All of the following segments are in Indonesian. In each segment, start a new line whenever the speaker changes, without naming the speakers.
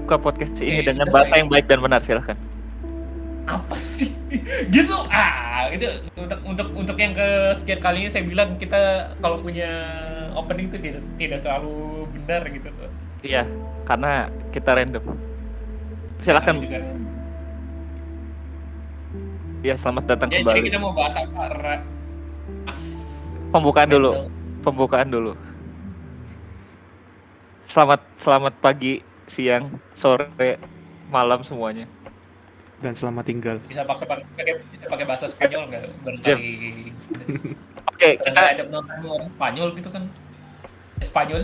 membuka podcast ini
Oke,
dengan
sudah
bahasa
baik.
yang baik dan benar, silakan.
Apa sih? Gitu. Itu untuk yang kesekian kalinya saya bilang kita kalau punya opening itu tidak selalu benar gitu tuh.
Iya, karena kita random.
Ya, kami
Silakan.
juga.
Ya, selamat datang
Ya, jadi
kembali.
kita mau bahas apa? Mas.
Pembukaan dulu.
Random.
Pembukaan dulu. Selamat pagi, siang, sore, malam semuanya.
Dan selamat tinggal.
Bisa pakai bahasa Spanyol nggak? Barangkali
Oke,
barangkali
kita
ada penonton orang Spanyol gitu kan? Spanyol.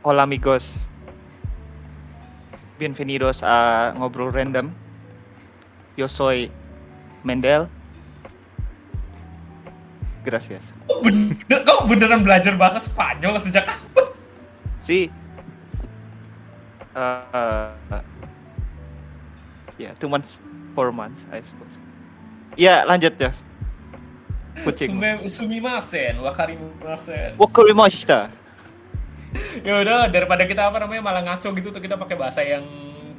hola amigos. Bienvenidos a Ngobrol Random. Yo soy Mendel. Gracias.
Kau beneran belajar bahasa Spanyol sejak kapan?
Sí. Ya, 2 months, 4 months, I suppose. Ya, lanjut ya. Kucing.
Sumimasen, wakarimasen.
Wakarimashita.
Ya udah, daripada kita malah ngaco gitu tuh, kita pakai bahasa yang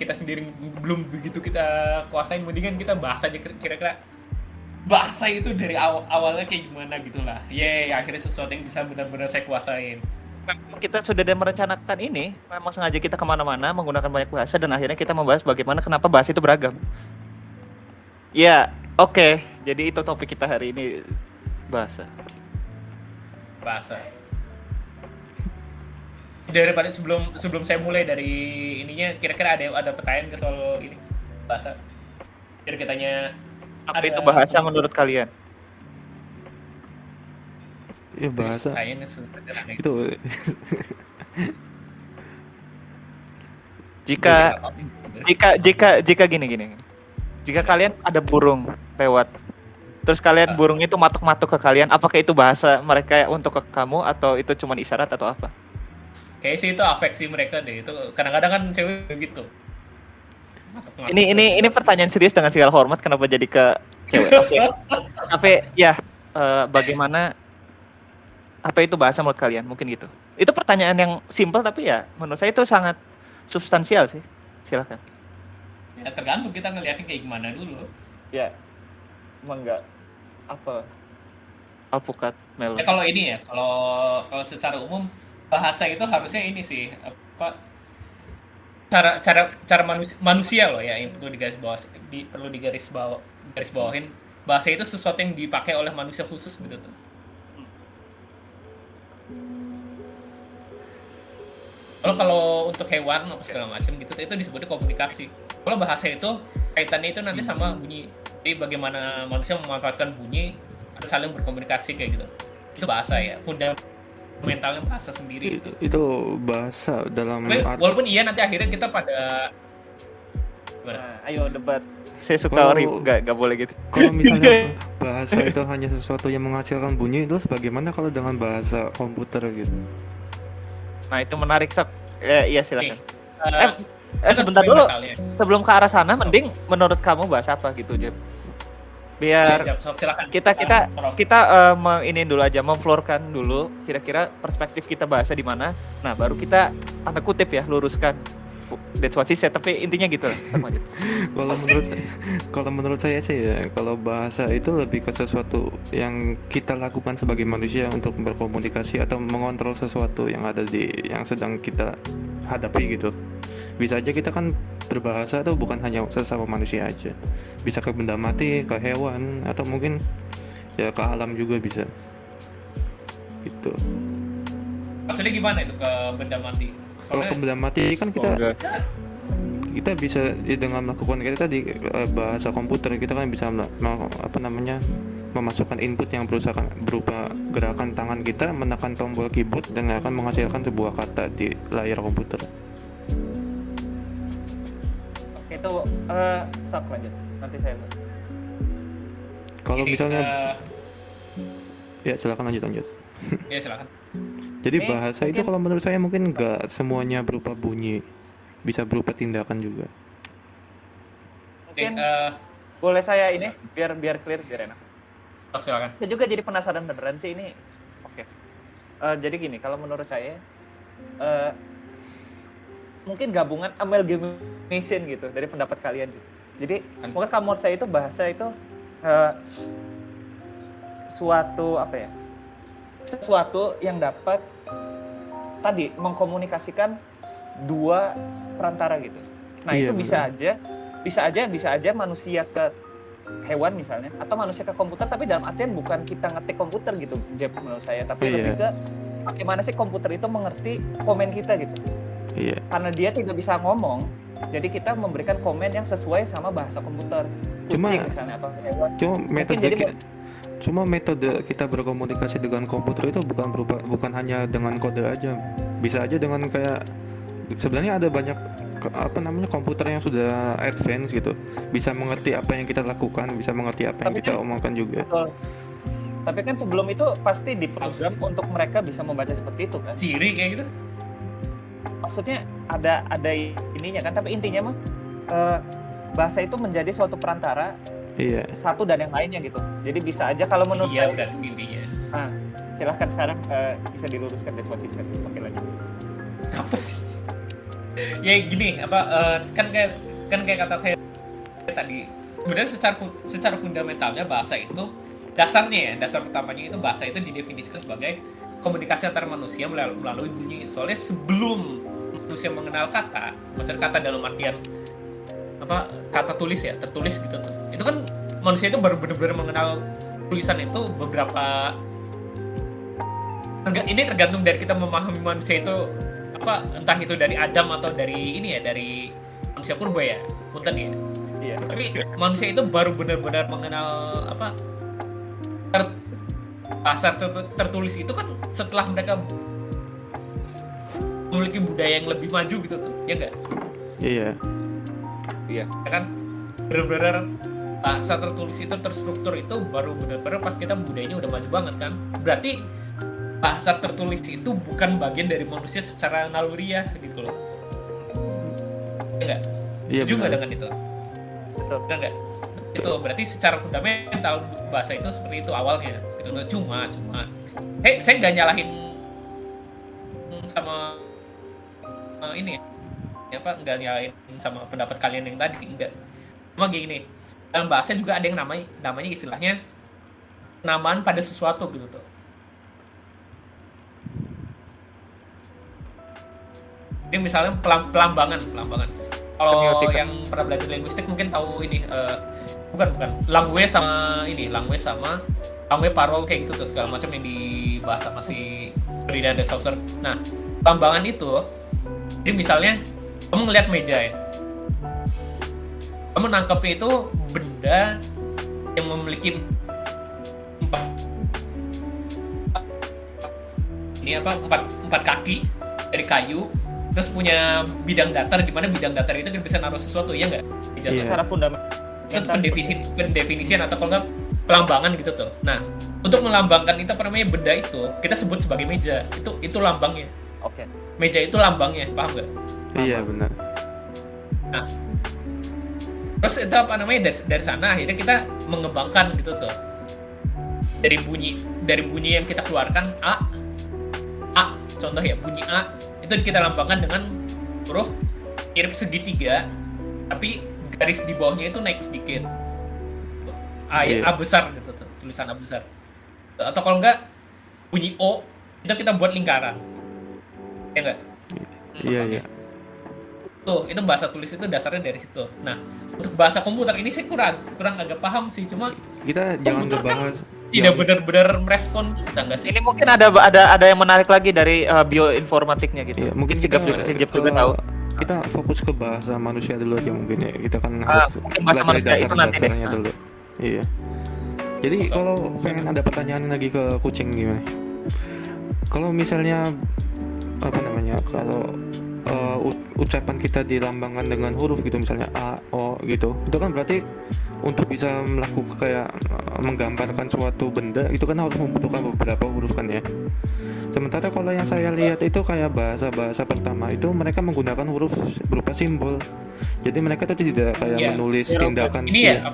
kita sendiri belum begitu kita kuasain, mendingan kita bahas aja kira-kira bahasa itu dari awalnya kayak gimana gitulah. Akhirnya sesuatu yang bisa benar-benar saya kuasain.
Memang kita sudah ada merencanakan ini, memang sengaja kita kemana-mana menggunakan banyak bahasa dan akhirnya kita membahas bagaimana kenapa bahasa itu beragam. Ya, oke. Jadi itu topik kita hari ini, bahasa.
Daripada sebelum saya mulai dari ininya, kira-kira ada pertanyaan ke soal ini bahasa. Biar kita tanya
Apa itu bahasa menurut kalian?
Ya bahasa
kayaknya sederhana
itu
jika gini. Jika kalian ada burung lewat, terus kalian burung itu matuk-matuk ke kalian, apakah itu bahasa mereka untuk ke kamu atau itu cuma isyarat atau apa?
Kayaknya sih itu afeksi mereka deh. Itu kadang-kadang kan cewek gitu.
Ini pertanyaan serius dengan segala hormat, kenapa jadi ke cewek? Oke. Tapi ya, bagaimana, apa itu bahasa menurut kalian? Mungkin gitu. Itu pertanyaan yang simpel tapi ya menurut saya itu sangat substansial sih. Silakan.
Ya tergantung kita ngeliatnya kayak gimana dulu.
Ya, emang enggak apa alpukat melon.
Kalau ini ya, kalau secara umum bahasa itu harusnya ini sih apa cara manusia loh ya yang perlu digaris bawahin. Bahasa itu sesuatu yang dipakai oleh manusia khusus gitu tuh. Kalau untuk hewan apa segala macam gitu itu disebutnya komunikasi. Kalau bahasa itu kaitannya itu nanti sama bunyi. Jadi bagaimana manusia memanfaatkan bunyi saling berkomunikasi kayak gitu. Itu bahasa ya, fundamentalnya bahasa sendiri gitu.
itu bahasa dalam
Walaupun iya nanti akhirnya kita pada
Nah, ayo debat. Saya suka nggak boleh gitu.
Kalau misalnya bahasa itu hanya sesuatu yang menghasilkan bunyi, terus bagaimana kalau dengan bahasa komputer gitu?
Nah, itu menarik, Sok. Iya, silakan. Sebentar
kan
dulu. Sebelum ke arah sana, mending menurut kamu bahasa apa gitu, Jeb? Biar kita ini dulu aja, memflorkan dulu kira-kira perspektif kita bahasa di mana. Nah, baru kita tanda kutip ya, luruskan. That's what she said, tapi intinya gitu lah.
Kalau menurut saya sih ya, kalau bahasa itu lebih ke sesuatu yang kita lakukan sebagai manusia untuk berkomunikasi atau mengontrol sesuatu yang ada yang sedang kita hadapi gitu. Bisa aja kita kan berbahasa tuh bukan hanya sesama manusia aja, bisa ke benda mati, ke hewan, atau mungkin ya ke alam juga bisa gitu.
Maksudnya gimana itu ke benda mati?
Kalau ke benda mati kan kita bisa dengan melakukan kita tadi bahasa komputer, kita kan bisa memasukkan input yang berupa gerakan tangan kita menekan tombol keyboard dan akan menghasilkan sebuah kata di layar komputer.
Oke, itu Sok lanjut. Nanti saya.
Kalau misalnya ya silakan lanjut.
Ya silakan.
Jadi bahasa itu kalau menurut saya mungkin nggak semuanya berupa bunyi, bisa berupa tindakan juga.
Mungkin boleh saya ini biar clear, biar enak.
Silakan.
Saya juga jadi penasaran beneran sih ini. Oke. Jadi gini, kalau menurut saya mungkin gabungan amalgamation gitu dari pendapat kalian gitu. Jadi mungkin kalau menurut saya itu bahasa itu sesuatu yang dapat tadi mengkomunikasikan dua perantara gitu. Nah,
Iya,
itu bisa aja manusia ke hewan misalnya, atau manusia ke komputer, tapi dalam artian bukan kita ngetik komputer gitu, Jeb, menurut saya, tapi lebih ke bagaimana sih komputer itu mengerti komen kita gitu.
Iya.
Karena dia tidak bisa ngomong, jadi kita memberikan komen yang sesuai sama bahasa komputer. Kucing misalnya atau hewan.
Cuma metode kita berkomunikasi dengan komputer itu bukan hanya dengan kode aja. Bisa aja dengan kayak sebenarnya ada banyak komputer yang sudah advance gitu. Bisa mengerti apa yang kita lakukan, bisa mengerti apa yang kita omongkan juga.
Betul. Tapi kan sebelum itu pasti diprogram untuk mereka bisa membaca seperti itu kan.
Siri kayak gitu.
Maksudnya ada ininya kan, tapi intinya mah bahasa itu menjadi suatu perantara.
Iya.
Satu dan yang lainnya gitu. Jadi bisa aja kalau menurut saya.
Iya, udah intinya.
Nah, silahkan sekarang bisa diluruskan dari posisi oke lagi.
Apa sih? Ya gini, kan kayak kata saya tadi. Sebenarnya secara fundamentalnya bahasa itu dasar pertamanya itu bahasa itu didefinisikan sebagai komunikasi antar manusia melalui bunyi. Soalnya sebelum manusia mengenal kata, maksudnya kata dalam artian kata tulis ya, tertulis gitu tuh. Itu kan manusia itu baru benar-benar mengenal tulisan itu beberapa. Ini tergantung dari kita memahami manusia itu entah itu dari Adam atau dari dari manusia purba ya, punten ya.
Iya.
Tapi manusia itu baru benar-benar mengenal bahasa tertulis itu kan setelah mereka memiliki budaya yang lebih maju gitu tuh, ya enggak?
Iya.
Iya. Ya kan benar-benar bahasa tertulis itu terstruktur itu baru benar-benar pas kita budayanya udah maju banget kan. Berarti bahasa tertulis itu bukan bagian dari manusia secara naluriah gitu loh. Enggak?
Iya,
juga dengan itu.
Betul.
Enggak? Itu berarti secara fundamental bahasa itu seperti itu awalnya. Itu cuma saya nggak nyalahin sama ini ya. Nggak nyalahin sama pendapat kalian yang tadi, enggak. Cuma gini, dalam bahasa juga ada yang namanya istilahnya penamaan pada sesuatu gitu tuh. Jadi misalnya pelambangan. Kalau yang pernah belajar linguistik mungkin tahu ini bukan language sama parol kayak gitu tuh segala macam yang dibahas sama si Ferdinand de Saussure. Nah, pelambangan itu jadi misalnya kamu ngelihat meja ya. Kamu nangkepnya itu benda yang memiliki empat kaki dari kayu, terus punya bidang datar, di mana bidang datar itu bisa naruh sesuatu, ya nggak?
Iya.
Secara fundamental.
Itu pendefinisian atau kalau nggak pelambangan gitu tuh. Nah, untuk melambangkan itu benda itu kita sebut sebagai meja. Itu lambangnya.
Oke.
Meja itu lambangnya, paham nggak?
Iya, benar.
Nah, terus itu dari sana akhirnya kita mengembangkan gitu tuh. Dari bunyi yang kita keluarkan A, contoh ya, bunyi A itu kita lambangkan dengan huruf mirip segitiga, tapi garis di bawahnya itu naik sedikit. A besar gitu tuh, tulisan A besar. Atau kalau enggak bunyi O itu kita buat lingkaran. Ya enggak?
Iya.
Tuh, itu bahasa tulis itu dasarnya dari situ. Nah, untuk bahasa komputer ini saya kurang agak paham sih, cuma
kita jangan ngebahas
tidak benar-benar merespon kita enggak sih?
Ini mungkin ada yang menarik lagi dari bioinformatiknya gitu.
Iya, mungkin
Sigap juga tahu.
Kita fokus ke bahasa manusia dulu aja mungkin ya. Kita kan harus
bahasa manusia itu nanti deh.
Dulu. Iya. Jadi kalau pengen ada pertanyaan lagi ke kucing gimana? Kalau misalnya kalau ucapan kita dilambangkan dengan huruf gitu, misalnya A, O gitu, itu kan berarti untuk bisa melakukan kayak menggambarkan suatu benda itu kan harus membutuhkan beberapa huruf kan ya. Sementara kalau yang saya lihat itu kayak bahasa pertama itu mereka menggunakan huruf berupa simbol. Jadi mereka tuh tidak kayak menulis tindakan.
Ini ya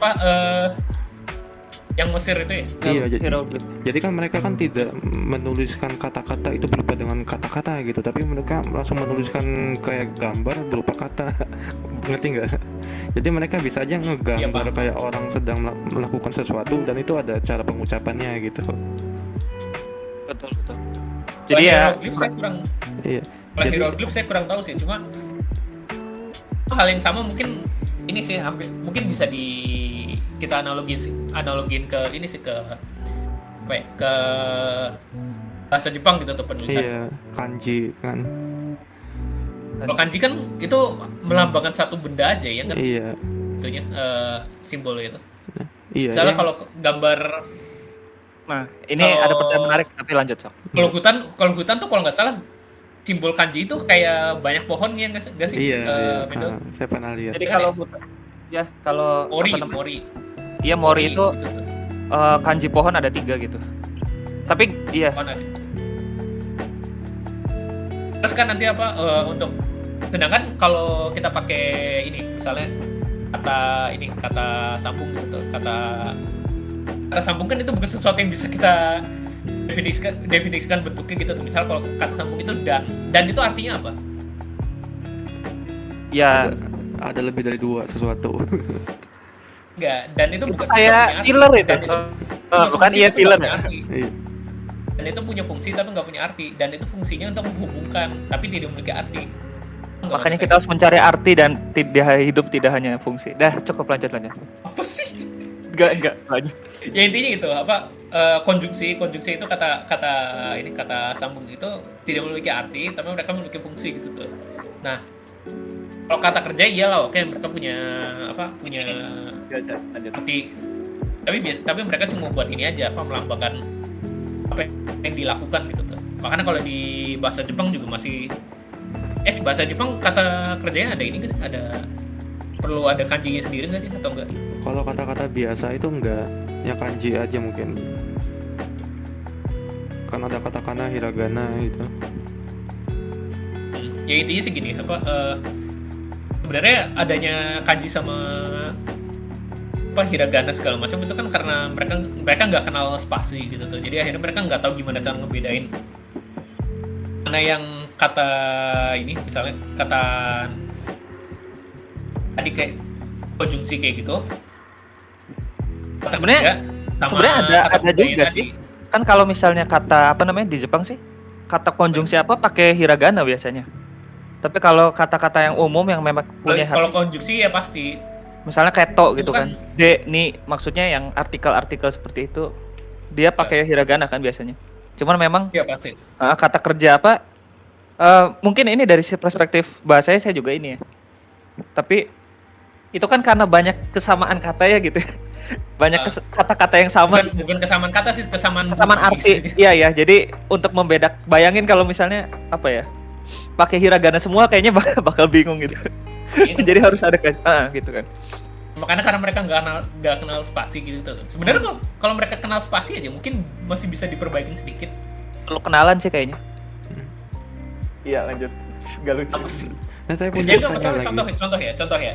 Yang Mesir itu ya?
Iya,
hieroglif.
jadi kan mereka kan tidak menuliskan kata-kata itu berupa dengan kata-kata gitu, tapi mereka langsung menuliskan kayak gambar berupa kata. Ngerti nggak? Jadi mereka bisa aja ngegambar kayak orang sedang melakukan sesuatu dan itu ada cara pengucapannya gitu.
Betul. Jadi ya
hieroglif saya kurang.
Iya.
Kalau
Jadi
hieroglif saya kurang tahu sih, cuma hal yang sama mungkin ini sih hampir mungkin bisa kita analogin ke ini sih ke apa ya, ke bahasa Jepang gitu tuh penulisan.
iya, kanji kan.
Kalau kanji kan itu melambangkan satu benda aja ya kan,
Iya.
itunya simbol itu.
Iya.
Misalnya
yang-
kalau gambar
nah, ini
Kalau-
ada pertanyaan menarik tapi lanjut, Sok.
kalau hutan tuh kalau nggak salah simbol kanji itu kayak banyak pohonnya nggak sih?
Iya,
Mendo?
saya pernah lihat.
Jadi
Iya,
kalau
ya.
kalau
Mori,
apa namanya?
Mori.
Iya, mori itu
gitu.
kanji pohon ada 3 gitu. Tapi iya,
Pohon ada. Terus kan nanti apa untuk sedangkan kalau kita pakai ini misalnya kata sambung gitu tuh, kata sambung kan itu bukan sesuatu yang bisa kita definisikan bentuknya gitu tuh. Misal kalau kata sambung itu dan itu artinya apa?
ya
Ada lebih dari 2 sesuatu.
Enggak, dan itu bukan
kayak
punya arti.
filler itu.
Dan punya
Bukan
fungsi
iya
tapi
filler
nggak
ya.
punya arti.
Iya.
Dan itu punya fungsi tapi nggak punya arti, dan itu fungsinya untuk menghubungkan tapi tidak memiliki arti.
Makanya kita harus mencari arti dan tidak hidup tidak hanya fungsi. Dah, cukup lanjut.
apa sih?
Enggak, lanjut.
Ya intinya itu apa konjungsi itu kata sambung itu tidak memiliki arti tapi mereka memiliki fungsi gitu tuh. Nah, kalau kata kerja iyalah oke mereka punya
Lanjut.
arti, tapi mereka cuma buat ini aja melambangkan apa yang dilakukan gitu tuh. Makanya kalau di bahasa Jepang juga masih bahasa Jepang kata kerjanya ada ini nggak sih, perlu ada kanjinya sendiri nggak sih atau enggak?
Kalau kata-kata biasa itu enggak, ya kanji aja mungkin. Kan ada katakana, hiragana gitu.
Ya intinya sih gini sebenarnya adanya kanji sama hiragana segala macam itu kan karena mereka nggak kenal spasi gitu tuh, jadi akhirnya mereka nggak tahu gimana cara ngebedain mana yang kata ini misalnya kata tadi kayak konjungsi kayak gitu.
Sebenarnya ada juga sih. Kan kalau misalnya kata apa namanya di Jepang sih, kata konjungsi apa pakai hiragana biasanya. Tapi kalau kata-kata yang umum yang memang punya
kalau konjungsi ya pasti
misalnya kayak to gitu
kan.
kan. De nih maksudnya yang artikel-artikel seperti itu dia pakai hiragana kan biasanya. Cuman memang
ya pasti
kata kerja apa mungkin ini dari perspektif bahasanya saya juga ini ya. Tapi itu kan karena banyak kesamaan kata ya gitu. Banyak kata-kata yang sama.
Bukan kesamaan kata sih, kesamaan
arti. Iya ya. Jadi untuk membedak, bayangin kalau misalnya apa ya? Pakai hiragana semua kayaknya bakal bingung gitu. Jadi harus ada gitu kan.
Makanya karena mereka nggak kenal spasi gitu tuh. Sebenarnya kalau mereka kenal spasi aja mungkin masih bisa diperbaikin sedikit.
Perlu kenalan sih kayaknya. Iya, lanjut. Gak lucu.
Apa sih?
Nah, saya punya
Ya itu
pertanyaan lagi.
contoh ya.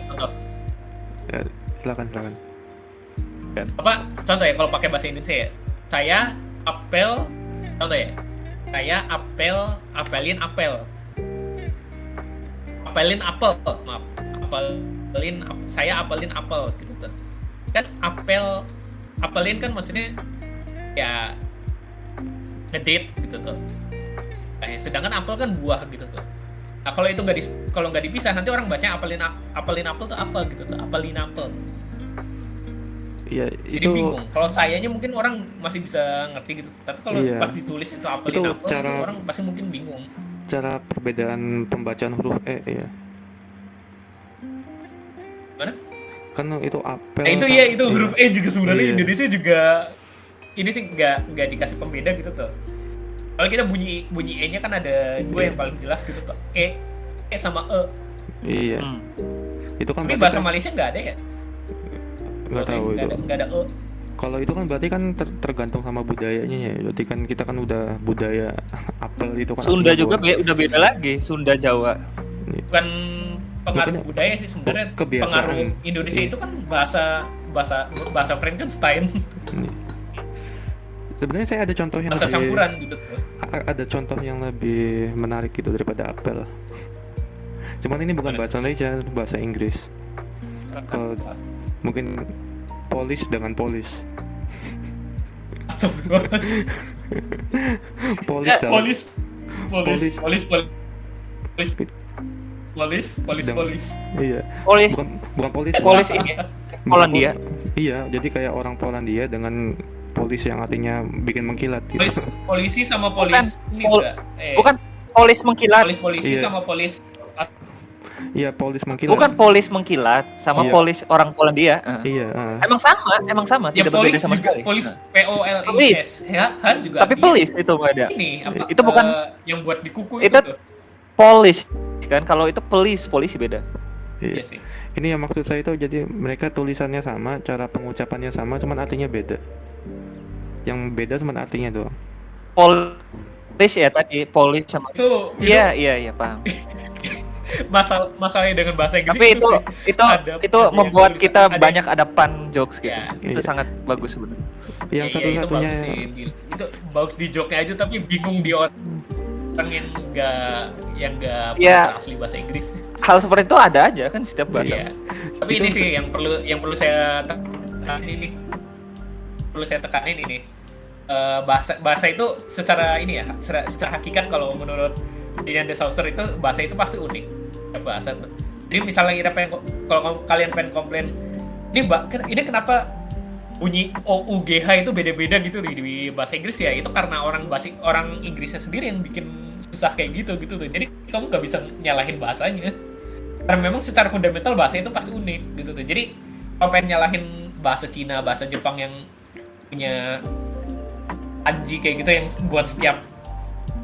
Ya, silakan.
Apa contoh ya kalau pakai bahasa Indonesia ya. Saya apel, contoh ya. Saya apelin apel. Maaf. Saya apelin apel gitu tuh. Kan apelin kan maksudnya ya ngedate gitu tuh. Sedangkan apel kan buah gitu tuh. Nah, kalau itu nggak dipisah nanti orang baca apelin apel tuh apa gitu tuh. Apelin apel.
Iya,
Jadi
itu
bingung. Kalau sayanya mungkin orang masih bisa ngerti gitu. Tapi kalau
Iya.
pas ditulis itu apelin
Itu
apel
cara-
itu orang pasti mungkin bingung.
cara perbedaan pembacaan huruf ya.
Mana?
Kan itu apel.
Nah, itu
kan-
ya itu huruf E juga sebenarnya
Iya.
Indonesia juga ini sih nggak dikasih pembeda gitu tuh. Kalau kita bunyi E-nya kan ada dua yang paling jelas gitu tuh. E sama E.
Iya. Itu kan
Tapi
berarti
bahasa
kan,
Malaysia nggak ada ya?
nggak tahu itu.
Nggak ada E.
Kalau itu kan berarti kan tergantung sama budayanya ya. Berarti kan kita kan udah budaya apel itu kan.
Sunda
artinya
juga
buah.
udah beda lagi, Sunda Jawa.
Bukan pengaruh
Bukan-
budaya sih sebenarnya.
kebiasaan.
Pengaruh Indonesia itu kan bahasa Frankenstein.
Ini. Sebenarnya saya ada contoh yang
bahasa
lebih,
campuran gitu tuh.
ada contoh yang lebih menarik gitu daripada apel. Cuman ini bukan bahasa Indonesia, bahasa Inggris. Kalau mungkin polis dengan polis.
Astagfirullah.
Polis dalam-
Polis.
Dengan- Iya.
Polis
Bukan polis.
polis
bukan-
ini Polandia.
Iya, jadi kayak orang Polandia dengan polis yang artinya bikin mengkilat gitu.
Polisi sama polis ini
Pol-
enggak.
Bukan polis mengkilat.
Polisi
Iya.
sama polis.
Iya, polis mengkilat.
Bukan polis mengkilat sama
Iya.
polis orang Polandia.
Iya,
Emang sama,
Ya
tidak
polis
berbeda sama
juga,
sekali.
polis
Polis.
POLIS ya, kan juga.
Tapi
artinya
polis itu beda.
ini apa?
Itu bukan
yang buat di kuku
itu
itu tuh.
polis kan, kalau itu polisi beda.
Iya
Iya.
sih.
Ini yang maksud saya itu, jadi mereka tulisannya sama, cara pengucapannya sama, cuman artinya beda. Yang beda cuman artinya doang.
Polis ya tadi, polis sama.
Itu
Iya, paham.
masalahnya dengan bahasa Inggris
Tapi itu
ada yang
membuat
tulisan-
kita
ada yang-
banyak ada pun jokes gitu.
Ya.
Itu
Iya.
sangat bagus sebenarnya.
Yang
Iya, itu
satu-satunya
bagus sih. Itu bagus di joke-nya aja, tapi bingung di orang yang nggak
Iya.
asli bahasa Inggris.
Hal seperti itu ada aja kan setiap bahasa.
Iya. Tapi
Itu
ini sih yang perlu saya tekanin ini. Perlu saya tekanin ini. Bahasa itu secara ini ya, secara hakikat kalau menurut Dinian De Saucer itu bahasa itu pasti unik. Bahasa tuh. Jadi misalnya kita kalau kalian pengen komplain, ini kenapa bunyi OUGH itu beda-beda gitu di bahasa Inggris ya? Itu karena orang Inggrisnya sendiri yang bikin susah kayak gitu tuh. Jadi kamu nggak bisa nyalahin bahasanya. Karena memang secara fundamental bahasa itu pasti unik gitu tuh. Jadi kalau pengen nyalahin bahasa Cina, bahasa Jepang yang punya kanji kayak gitu yang buat setiap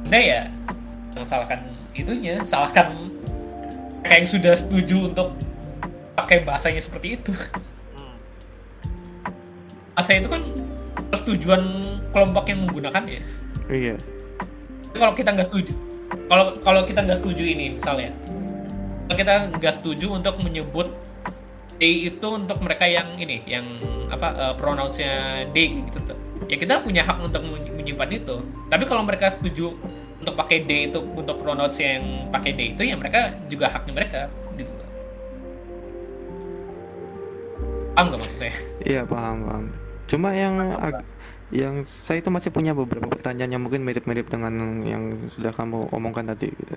benda ya, jangan salahkan itunya, salahkan mereka yang sudah setuju untuk pakai bahasanya seperti itu. Bahasa itu kan persetujuan kelompok yang menggunakannya.
iya.
Kalau kita nggak setuju, kalau kita nggak setuju ini misalnya, kalau kita nggak setuju untuk menyebut they itu untuk mereka yang ini, yang pronounce-nya they gitu tuh. Ya kita punya hak untuk menyimpan itu. Tapi kalau mereka setuju untuk pakai they itu untuk pronounce yang pakai they itu, ya mereka juga haknya mereka gitu. Paham nggak maksud saya?
Iya, paham. Cuma yang saya itu masih punya beberapa pertanyaan yang mungkin mirip-mirip dengan yang sudah kamu omongkan tadi gitu.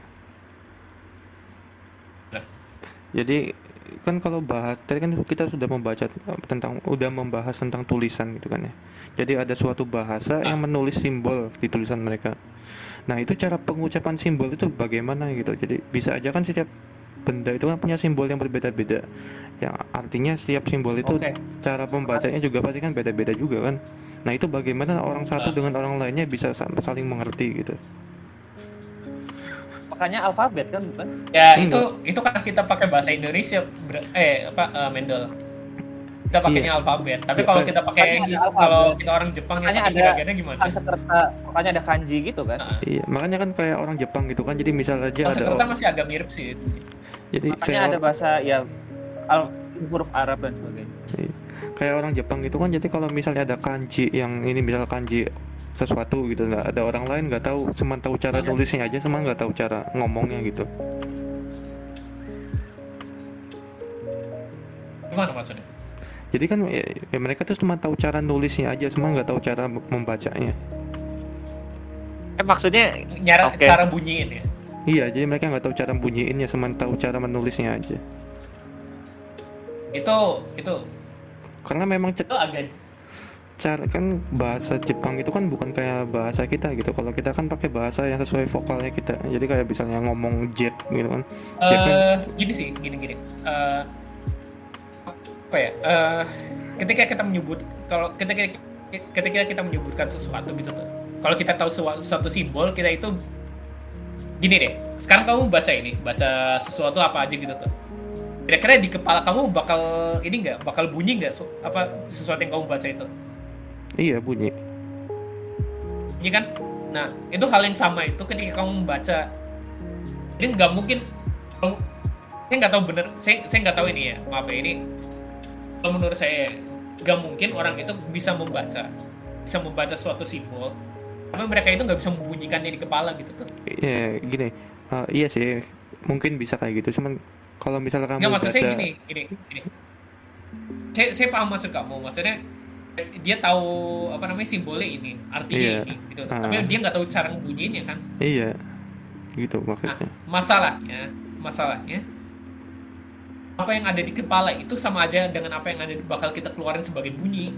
Nah.
Jadi kan kalau tadi kan kita sudah membahas tentang tulisan gitu kan ya. Jadi ada suatu bahasa yang menulis simbol di tulisan mereka. Nah, itu cara pengucapan simbol itu bagaimana gitu. Jadi bisa aja kan setiap benda itu kan punya simbol yang berbeda-beda. Yang artinya setiap simbol itu cara pembacanya juga pasti kan beda-beda juga kan. Nah, itu bagaimana orang satu dengan orang lainnya bisa saling mengerti gitu.
Makanya alfabet kan bukan?
Ya
Enggak.
itu kan kita pakai bahasa Indonesia, Mendel. Kita pakainya alfabet. Tapi
Ya,
kalau kita pakai
makanya ada alfabet.
kalau kita orang Jepang yang
Makanya
pakai
ada
hiragana gimana?
Sanskerta, makanya ada kanji gitu kan.
Iya, makanya kan kayak orang Jepang gitu kan. Jadi misal aja ada
Sanskerta masih agak mirip sih.
jadi
Makanya
kayak
ada bahasa ya huruf Arab dan sebagainya.
kayak orang Jepang gitu kan. Jadi kalau misalnya ada kanji yang ini, misal kanji sesuatu gitu, nggak ada orang lain nggak tahu, cuma tahu cara tulisnya aja, cuma nggak tahu cara ngomongnya gitu.
Gimana maksudnya?
Jadi kan ya mereka tuh cuma tahu cara nulisnya aja, cuma nggak tahu cara membacanya.
Maksudnya Oke.
Cara bunyiin ya.
Iya, jadi mereka nggak tahu cara bunyiinnya, cuma tahu cara menulisnya aja.
Itu
Karena memang
agak
cara kan bahasa Jepang itu kan bukan kayak bahasa kita gitu. Kalau kita kan pakai bahasa yang sesuai vokalnya kita. Jadi kayak misalnya ngomong jet gitu kan. Jet kan
gini sih, gini. Apa ya? Ketika kita kita menyebutkan sesuatu gitu tuh. Kalau kita tahu suatu simbol, kita itu gini deh. Sekarang kamu baca sesuatu apa aja gitu tuh. Kira-kira di kepala kamu bakal bunyi nggak sesuatu yang kamu baca itu?
iya bunyi.
Bunyi kan? Nah, itu hal yang sama itu ketika kamu membaca. Jadi nggak mungkin. Saya nggak tahu bener. Saya nggak tahu ini ya. Maaf ya, ini. Kalau menurut saya, gak mungkin orang itu bisa membaca suatu simbol, tapi mereka itu nggak bisa membunyikannya di kepala gitu tuh.
Iya, gini. Iya sih, mungkin bisa kayak gitu. Cuman kalau misalnya kamu
Nggak, maksud
baca,
saya gini. Saya paham maksud kamu. Maksudnya dia tahu apa namanya simbolnya ini, artinya
Iya.
ini, gitu. Tapi dia nggak tahu cara ngebunyiinnya kan.
Iya, gitu
Nah,
maksudnya.
masalahnya apa yang ada di kepala itu sama aja dengan apa yang bakal kita keluarin sebagai bunyi.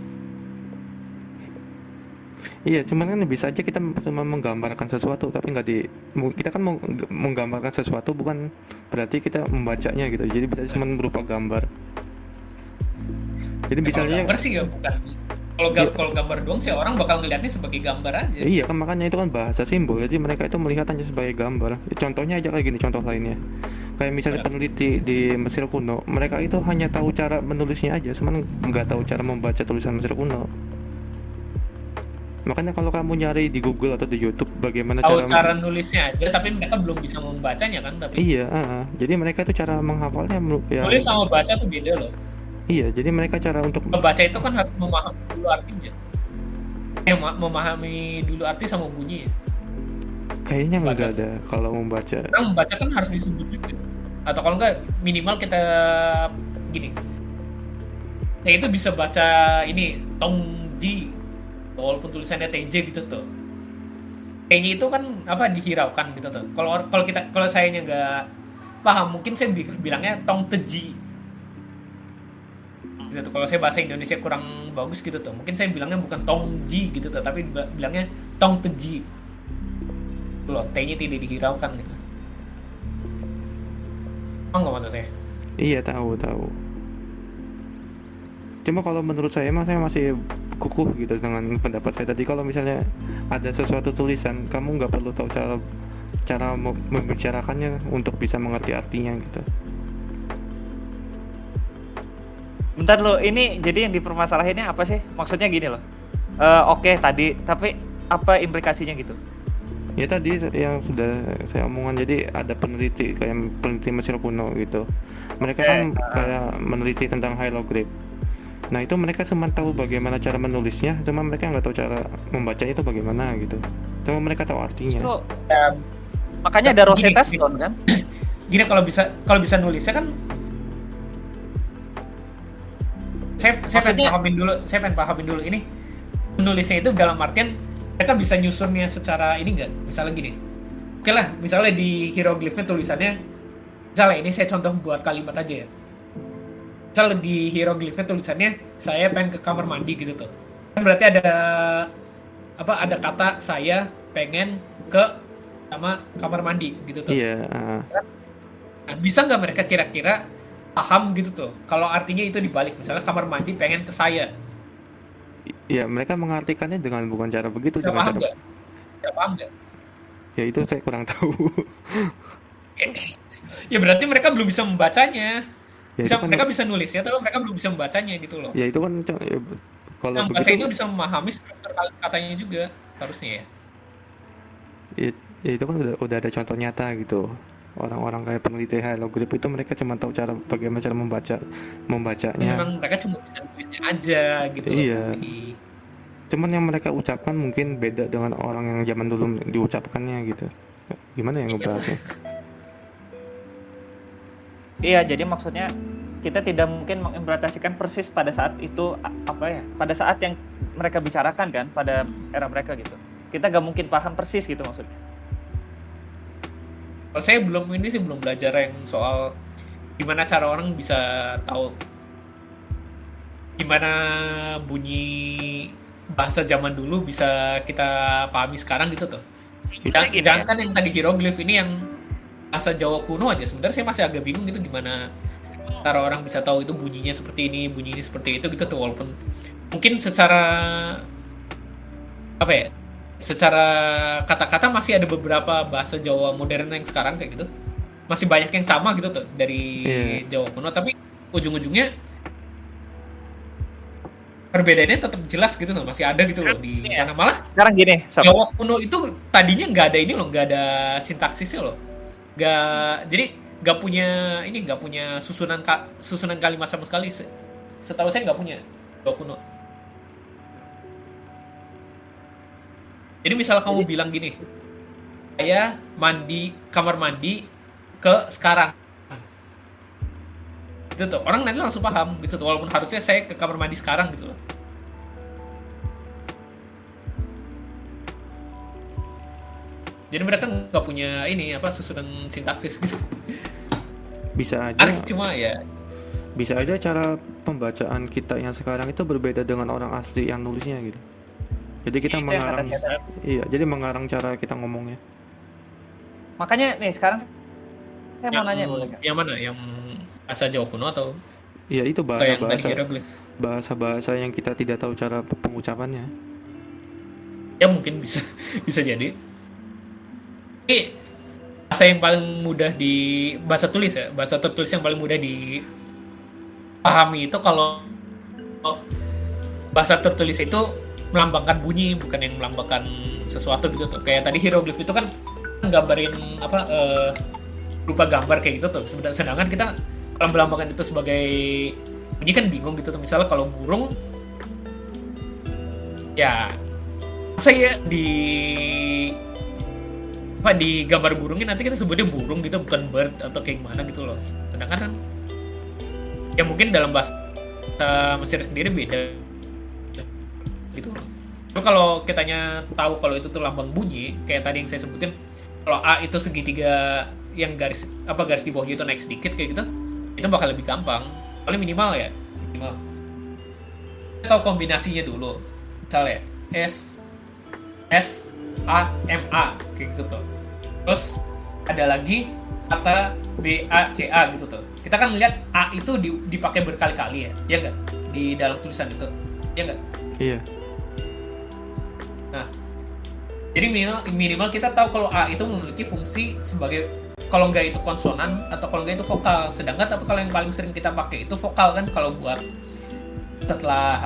Iya, cuman kan bisa aja kita cuma menggambarkan sesuatu, tapi nggak kita kan menggambarkan sesuatu bukan berarti kita membacanya gitu. Jadi bisa cuma berupa gambar. Jadi
Kalau
misalnya,
gambar sih ya bukan. Kalau gambar doang sih orang bakal ngeliatnya sebagai gambar aja.
iya kan makanya itu kan bahasa simbol. Jadi mereka itu melihatannya sebagai gambar. Contohnya aja kayak gini, contoh lainnya. Kayak misalnya peneliti di Mesir kuno, mereka itu hanya tahu cara menulisnya aja, cuman nggak tahu cara membaca tulisan Mesir kuno. Makanya kalau kamu nyari di Google atau di YouTube bagaimana
Tahu cara nulisnya aja, tapi mereka belum bisa membacanya kan. Tapi
iya, jadi mereka itu cara menghafalnya ya.
nulis sama baca tuh beda loh.
Iya, jadi mereka cara untuk
Membaca itu kan harus memahami dulu artinya. Memahami dulu arti sama bunyi ya.
kayaknya nggak
Baca.
ada kalau membaca.
Karena membaca kan harus disebut juga. Atau kalau enggak minimal kita gini. Saya itu bisa baca ini Tongji walaupun tulisannya TJ gitu tuh. Kayaknya itu kan apa dihiraukan gitu tuh. Kalau saya nggak paham mungkin saya bilangnya Tong Teji. Gitu tuh. Kalau saya bahasa Indonesia kurang bagus gitu tuh. Mungkin saya bilangnya bukan Tongji gitu tuh, tapi bilangnya Tong Teji. Loh, T-nya tidak dihiraukan gitu. Oh, nggak maksud saya.
Iya, tahu. Cuma kalau menurut saya saya masih kukuh gitu dengan pendapat saya tadi. Kalau misalnya ada sesuatu tulisan, kamu nggak perlu tahu cara membicarakannya untuk bisa mengerti artinya gitu.
Bentar lo, ini jadi yang dipermasalahinnya apa sih? Maksudnya gini loh. Oke tadi, tapi apa implikasinya gitu?
Ya tadi yang sudah saya omongkan, jadi ada peneliti kayak peneliti Mesir kuno gitu. Mereka kan kayak meneliti tentang hieroglif. Nah itu mereka cuma tahu bagaimana cara menulisnya, cuma mereka nggak tahu cara membacanya itu bagaimana gitu. Cuma mereka tahu artinya.
Justru, makanya ada Rosetta Stone kan?
Gini, kalau bisa nulisnya kan saya pengen pahamin dulu ini menulisnya itu dalam artian mereka bisa nyusunnya secara ini nggak, misalnya gini, oke lah, misalnya di hieroglifnya tulisannya, misalnya ini saya contoh buat kalimat aja ya, misalnya di hieroglifnya tulisannya saya pengen ke kamar mandi gitu tuh, kan berarti ada kata saya pengen ke sama kamar mandi gitu tuh.
Iya.
Nah, bisa nggak mereka kira-kira paham gitu tuh kalau artinya itu dibalik, misalnya kamar mandi pengen ke saya.
Ya mereka mengartikannya dengan bukan cara begitu,
Bisa
dengan
paham
cara
nggak? Bisa paham nggak?
ya itu saya kurang tahu.
Ya berarti mereka belum bisa membacanya.
Ya, itu kan,
Mereka bisa nulisnya, tapi mereka belum bisa membacanya gitu loh.
ya itu kan kalau
Yang baca
begitu
itu bisa memahami struktur katanya juga harusnya ya.
ya itu kan udah ada contoh nyata gitu. Orang-orang kayak peneliti hieroglif itu mereka cuma tahu bagaimana cara membacanya.
Memang mereka cuma bisa nulisnya aja gitu
Iya.
loh.
Cuman yang mereka ucapkan mungkin beda dengan orang yang zaman dulu diucapkannya gitu. Gimana ya ngebahasnya?
Iya, jadi maksudnya kita tidak mungkin mengimplementasikan persis pada saat itu pada saat yang mereka bicarakan kan, pada era mereka gitu. Kita gak mungkin paham persis gitu maksudnya.
Kalau saya belum belajar yang soal gimana cara orang bisa tahu gimana bunyi bahasa zaman dulu bisa kita pahami sekarang gitu tuh. Jangan kan yang tadi hieroglif ini yang bahasa Jawa kuno aja, sebenarnya saya masih agak bingung gitu gimana cara orang bisa tahu itu bunyinya seperti ini, bunyinya seperti itu gitu tuh, walaupun mungkin secara apa ya, secara kata-kata masih ada beberapa bahasa Jawa modern yang sekarang kayak gitu masih banyak yang sama gitu tuh dari Jawa kuno, tapi ujung-ujungnya perbedaannya tetap jelas gitu loh, masih ada gitu loh di sana. Malah
sekarang gini,
Jawa kuno itu tadinya nggak ada ini loh, nggak ada sintaksisnya loh, jadi nggak punya susunan kalimat sama sekali. Setahu saya nggak punya. kuno. Jadi misal kamu bilang gini, saya kamar mandi ke sekarang, gitu tuh orang nanti langsung paham gitu tuh, walaupun harusnya saya ke kamar mandi sekarang gitu loh. Jadi mereka nggak punya ini apa susunan sintaksis gitu.
Bisa aja.
Cuma ya.
Bisa aja cara pembacaan kita yang sekarang itu berbeda dengan orang asli yang nulisnya gitu. Jadi kita mengarang. Iya, jadi mengarang cara kita ngomongnya.
Makanya nih sekarang saya mau nanya boleh nggak?
Yang mana? Yang bahasa Jawa kuno atau?
Iya, itu bahasa yang kita tidak tahu cara pengucapannya.
Ya mungkin bisa jadi. Tapi bahasa yang paling mudah di bahasa tulis ya, bahasa tertulis yang paling mudah dipahami itu kalau bahasa tertulis itu melambangkan bunyi, bukan yang melambangkan sesuatu gitu tuh. Kayak tadi hieroglif itu kan gambarin berupa gambar kayak gitu tuh. Sedangkan kita kalau melambangkan itu sebagai bunyi kan bingung gitu tuh. Misalnya kalau burung, ya saya di gambar burungnya nanti kita sebutnya burung gitu, bukan bird atau kayak gimana gitu loh. Sedangkan kan ya mungkin dalam bahasa Mesir sendiri beda gitu. Tapi kalau kitanya tahu kalau itu tuh lambang bunyi, kayak tadi yang saya sebutin, kalau A itu segitiga yang garis di bawahnya itu naik sedikit kayak gitu, itu bakal lebih gampang. Paling minimal. Kita tahu kombinasinya dulu. Misalnya S A M A kayak gitu tuh. Terus ada lagi kata B A C A gitu tuh. Kita kan lihat A itu dipakai berkali-kali ya nggak? Di dalam tulisan itu, ya nggak?
Iya.
Nah, jadi minimal kita tahu kalau A itu memiliki fungsi sebagai, kalau nggak itu konsonan atau kalau nggak itu vokal. Sedangkan tapi kalau yang paling sering kita pakai itu vokal kan, kalau buat setelah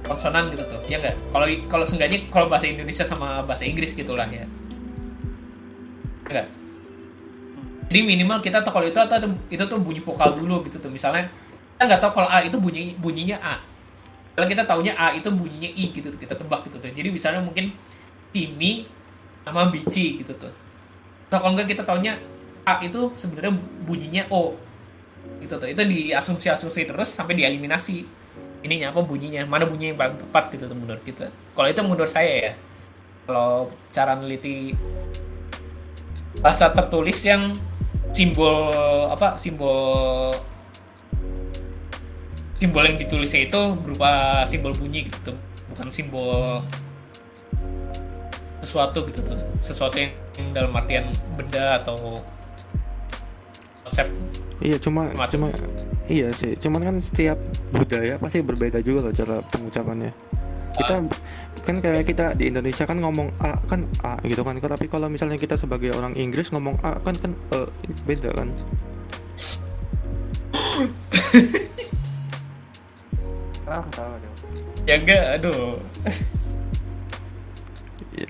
konsonan gitu tuh, ya nggak? Kalau seenggaknya kalau bahasa Indonesia sama bahasa Inggris gitulah ya. Enggak. Jadi minimal kita tahu kalau itu tuh bunyi vokal dulu gitu tuh. Misalnya kita nggak tahu kalau A itu bunyinya A. Kalau kita taunya A itu bunyinya I gitu tuh, kita tebak gitu tuh. Jadi misalnya mungkin Timi sama Bici gitu tuh. Atau kalau enggak kita taunya A itu sebenarnya bunyinya O gitu tuh. Itu diasumsi terus sampai dieliminasi ininya bunyinya, mana bunyi yang paling tepat gitu tuh menurut kita. Kalau itu menurut saya ya. Kalau cara neliti bahasa tertulis yang simbol yang ditulisnya itu berupa simbol bunyi gitu, bukan simbol sesuatu gitu tuh, sesuatu yang dalam artian benda atau konsep.
Iya, iya sih, cuman kan setiap budaya pasti berbeda juga loh cara pengucapannya. Kita kan kayak kita di Indonesia kan ngomong A kan A gitu kan, tapi kalau misalnya kita sebagai orang Inggris ngomong A kan beda kan.
Tahu deh.
Ya enggak, aduh.
Iya.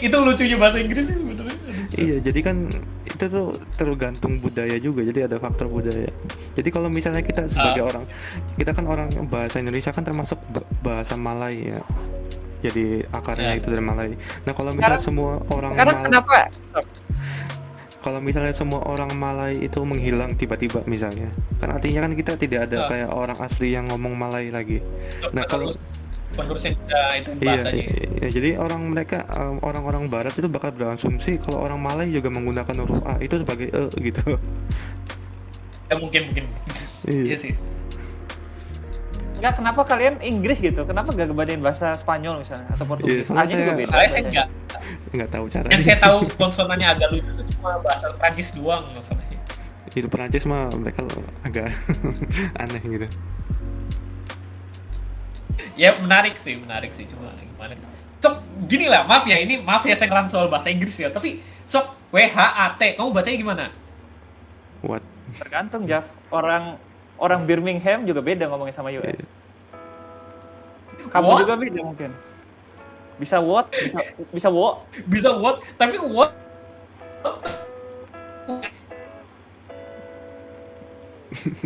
Itu lucunya bahasa Inggris sih sebenarnya.
Iya, jadi kan itu tuh tergantung budaya juga, jadi ada faktor budaya. Jadi kalau misalnya kita sebagai kita kan orang bahasa Indonesia kan termasuk bahasa Malay ya. Jadi akarnya itu dari Malay. Nah kalau misalnya semua orang Malay,
kenapa?
Kalau misalnya semua orang Malay itu menghilang tiba-tiba misalnya, kan artinya kan kita tidak ada kayak orang asli yang ngomong Malay lagi. Nah kalau
penerusnya itu bahasanya.
Iya, jadi orang-orang Barat itu bakal berasumsi kalau orang Malay juga menggunakan huruf A itu sebagai gitu.
Ya mungkin. Iya sih.
Enggak, kenapa kalian Inggris gitu? Kenapa gak kebadein bahasa Spanyol misalnya atau Portugis?
Iya,
juga beda.
Saya
nggak tahu caranya.
Yang saya tahu konsonannya agak lucu itu cuma bahasa Prancis doang masalahnya.
Itu Prancis mah mereka agak aneh gitu.
Ya menarik sih cuma gimana? Sok gini lah, maaf ya saya ngerang soal bahasa Inggris ya, tapi sok WHAT kamu bacanya gimana?
What?
Tergantung Jaf. Orang Birmingham juga beda ngomongnya sama US. Kamu juga beda mungkin. Bisa what, bisa what.
Bisa what, tapi what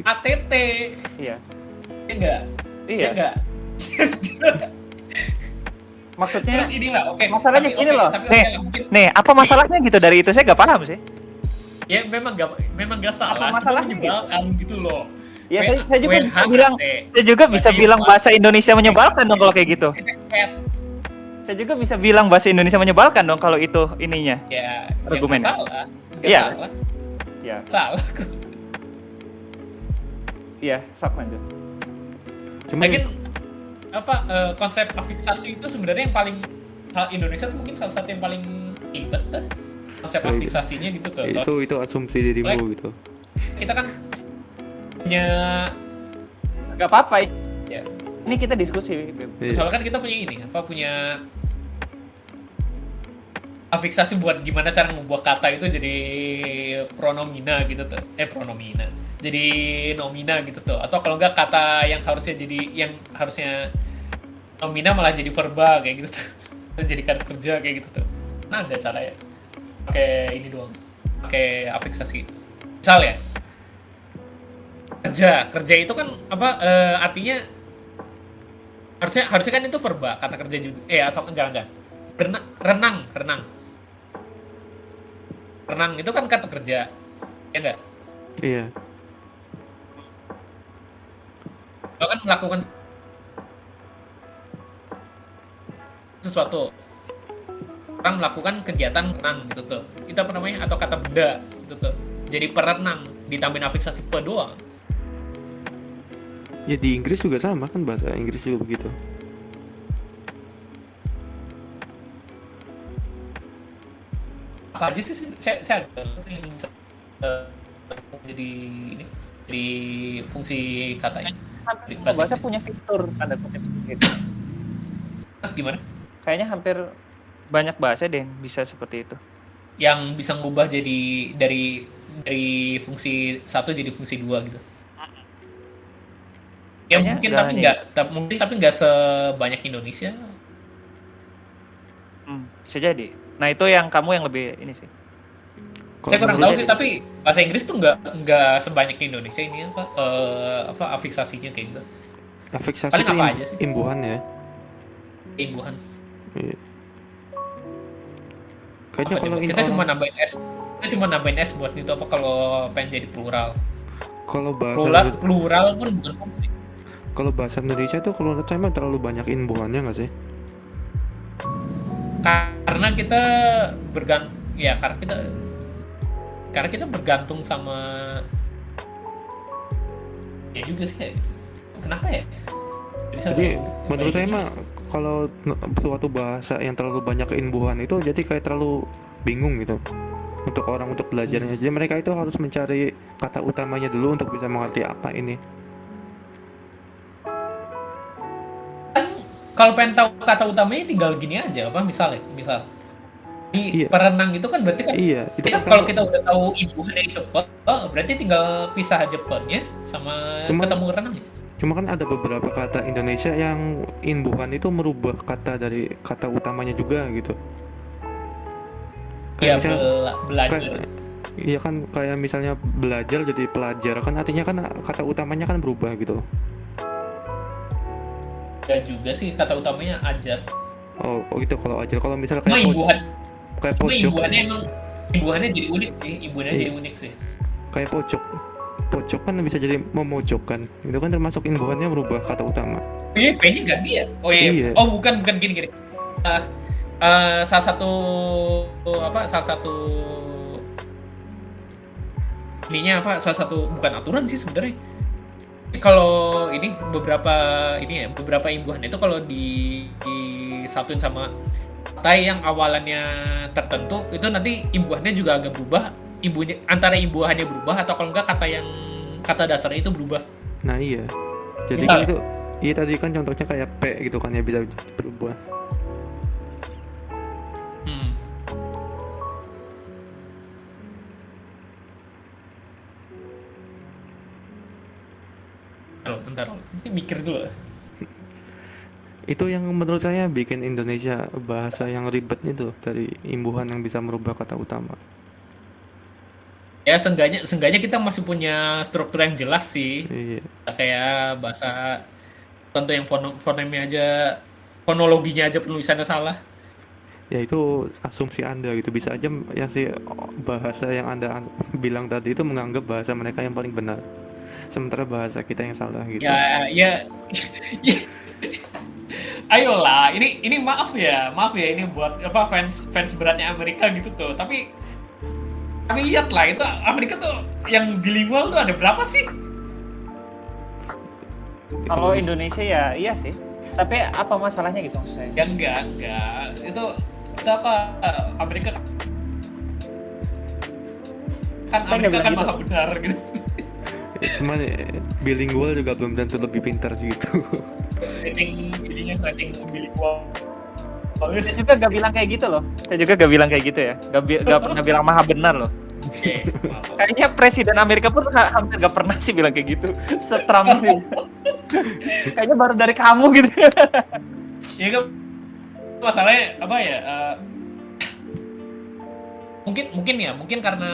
ATT.
Iya.
Enggak.
Iya.
Enggak.
Maksudnya
Terus ini lah, oke.
masalahnya
Tapi
gini
oke,
loh.
tapi
Nih,
oke, mungkin
nih, apa masalahnya gitu dari itu? Saya nggak paham sih.
ya memang gak salah.
Apa
cuma
masalahnya
menyebalkan gitu loh.
Ya,
W-
saya juga bisa
WHT.
bilang, saya juga bisa
Bahasa
bilang
Inggris.
bahasa Indonesia menyebalkan dong kalau kayak gitu.
Chat.
Saya juga bisa bilang bahasa Indonesia menyebalkan dong kalau itu ininya.
Ya,
Argumennya.
nggak salah. Nggak
Iya.
salah.
Ya,
Salah.
iya, sok lanjut.
Cuma
Lagian apa konsep afiksasi itu sebenarnya yang paling Indonesia tuh mungkin salah satu yang paling ribet deh. Konsep
Oh, iya.
afiksasinya gitu tuh.
itu asumsi dirimu gitu.
Kita kan punya
Gak apa-apa.
ya,
Ini kita diskusi. Beb.
Iya.
soalnya kan kita punya ini punya afiksasi buat gimana cara membuat kata itu jadi pronomina gitu tuh. Pronomina. Jadi nomina gitu tuh. Atau kalau enggak kata yang harusnya nomina malah jadi verba kayak gitu tuh. Jadi kata kerja kayak gitu tuh. Nah, ada cara ya. Pakai ini doang. Pakai afiksasi. Misal ya. Kerja itu kan artinya harusnya kan itu verba, kata kerja juga. Atau jangan. Renang itu kan kata kerja. Ya enggak?
Iya.
Lo kan melakukan sesuatu. Orang melakukan kegiatan renang gitu tuh. Itu apa namanya? Atau kata benda gitu tuh. Jadi perenang ditambahin afiksasi pe doang.
Ya di Inggris juga sama kan, bahasa Inggris juga begitu.
Apa aja sih saya yang jadi ini di fungsi katanya.
Hampir semua bahasa punya fitur tanda kutip gitu.
Gimana?
Kayaknya hampir banyak bahasa deh yang bisa seperti itu.
Yang bisa ngubah jadi dari fungsi 1 jadi fungsi 2 gitu. Ya
Kayaknya
mungkin tapi nggak sebanyak Indonesia.
Bisa jadi. Nah, itu yang kamu yang lebih ini sih.
Saya kurang
menurut-
tahu sih, tapi bahasa Inggris tuh nggak sebanyak Indonesia ini afiksasinya kayak gitu.
Afiksasi
Paling
itu
apa aja sih?
imbuhan ya.
Imbuhan.
Iya. Kayaknya
Apa
kalau
coba?
ini
Kita cuma
orang-
nambahin S buat itu apa kalau pengen jadi plural.
kalau bahasa
Plural pun bukan fungsi.
kalau bahasa Indonesia tuh kalau menurut saya mah terlalu banyak imbuhannya nggak sih?
Karena kita karena kita bergantung sama ya juga sih. Kenapa ya?
Jadi menurut saya mah kalau suatu bahasa yang terlalu banyak keimbuhan itu jadi kayak terlalu bingung gitu untuk orang untuk belajarnya. Jadi mereka itu harus mencari kata utamanya dulu untuk bisa mengerti apa ini.
Kan kalau pengen tahu kata utamanya tinggal gini aja misal di
Iya.
perenang itu kan berarti kan
Iya, itu
kita
kan
kalau kita udah tahu imbuhannya itu berarti tinggal pisah aja pe-nya sama ketemu renangnya.
Cuma kan ada beberapa kata Indonesia yang imbuhan itu merubah kata dari kata utamanya juga gitu.
Iya,
Kayak
belajar.
Iya kan, kayak misalnya belajar jadi pelajar kan artinya kan kata utamanya kan berubah gitu.
Ya juga sih kata utamanya ajar.
Oh gitu kalau ajar. Kalau misalnya
Cuma
kayak
cuma
pojok,
imbuhannya jadi unik sih. Imbuhannya jadi unik sih.
kayak pojok kan bisa jadi memojokkan. Itu kan termasuk imbuhannya merubah kata utama.
Iya, P-nya ganti ya? Oh iya.
Iya.
Oh bukan gini. Salah satu salah satu bukan aturan sih sebenarnya. Kalau ini beberapa imbuhan itu kalau disatuin sama kata yang awalannya tertentu itu nanti imbuhannya juga agak berubah. Antara imbuhannya berubah atau kalau enggak kata dasarnya itu berubah.
Nah iya. Jadi
Misal,
kan itu iya tadi kan contohnya kayak P gitu kan ya bisa berubah.
Bentar, ini mikir dulu.
Itu yang menurut saya bikin Indonesia bahasa yang ribet itu dari imbuhan yang bisa merubah kata utama.
Ya seenggaknya kita masih punya struktur yang jelas sih.
Iya.
Kayak bahasa tentu yang fonemnya aja, fonologinya aja penulisannya salah.
Ya itu asumsi Anda gitu, bisa aja ya sih bahasa yang Anda bilang tadi itu menganggap bahasa mereka yang paling benar, sementara bahasa kita yang salah gitu.
Ya ayolah, ini maaf ya ini buat apa fans beratnya Amerika gitu tuh. Tapi lihatlah itu Amerika tuh yang bilingual tuh ada berapa sih?
Kalau Indonesia ya iya sih. Tapi apa masalahnya gitu maksud saya?
Ya enggak. Itu apa Amerika kan
gitu.
maha benar gitu.
Cuman bilingual juga belum tentu lebih pintar sih gitu.
Rating bilingual.
Saya juga gak bilang kayak gitu loh. Saya juga gak bilang kayak gitu ya. Gak pernah bilang maha benar loh.
Oke,
Kayaknya Presiden Amerika pun hampir gak pernah sih bilang kayak gitu. Setram ini. Kayaknya baru dari kamu gitu.
Iya kan masalahnya apa ya? Mungkin karena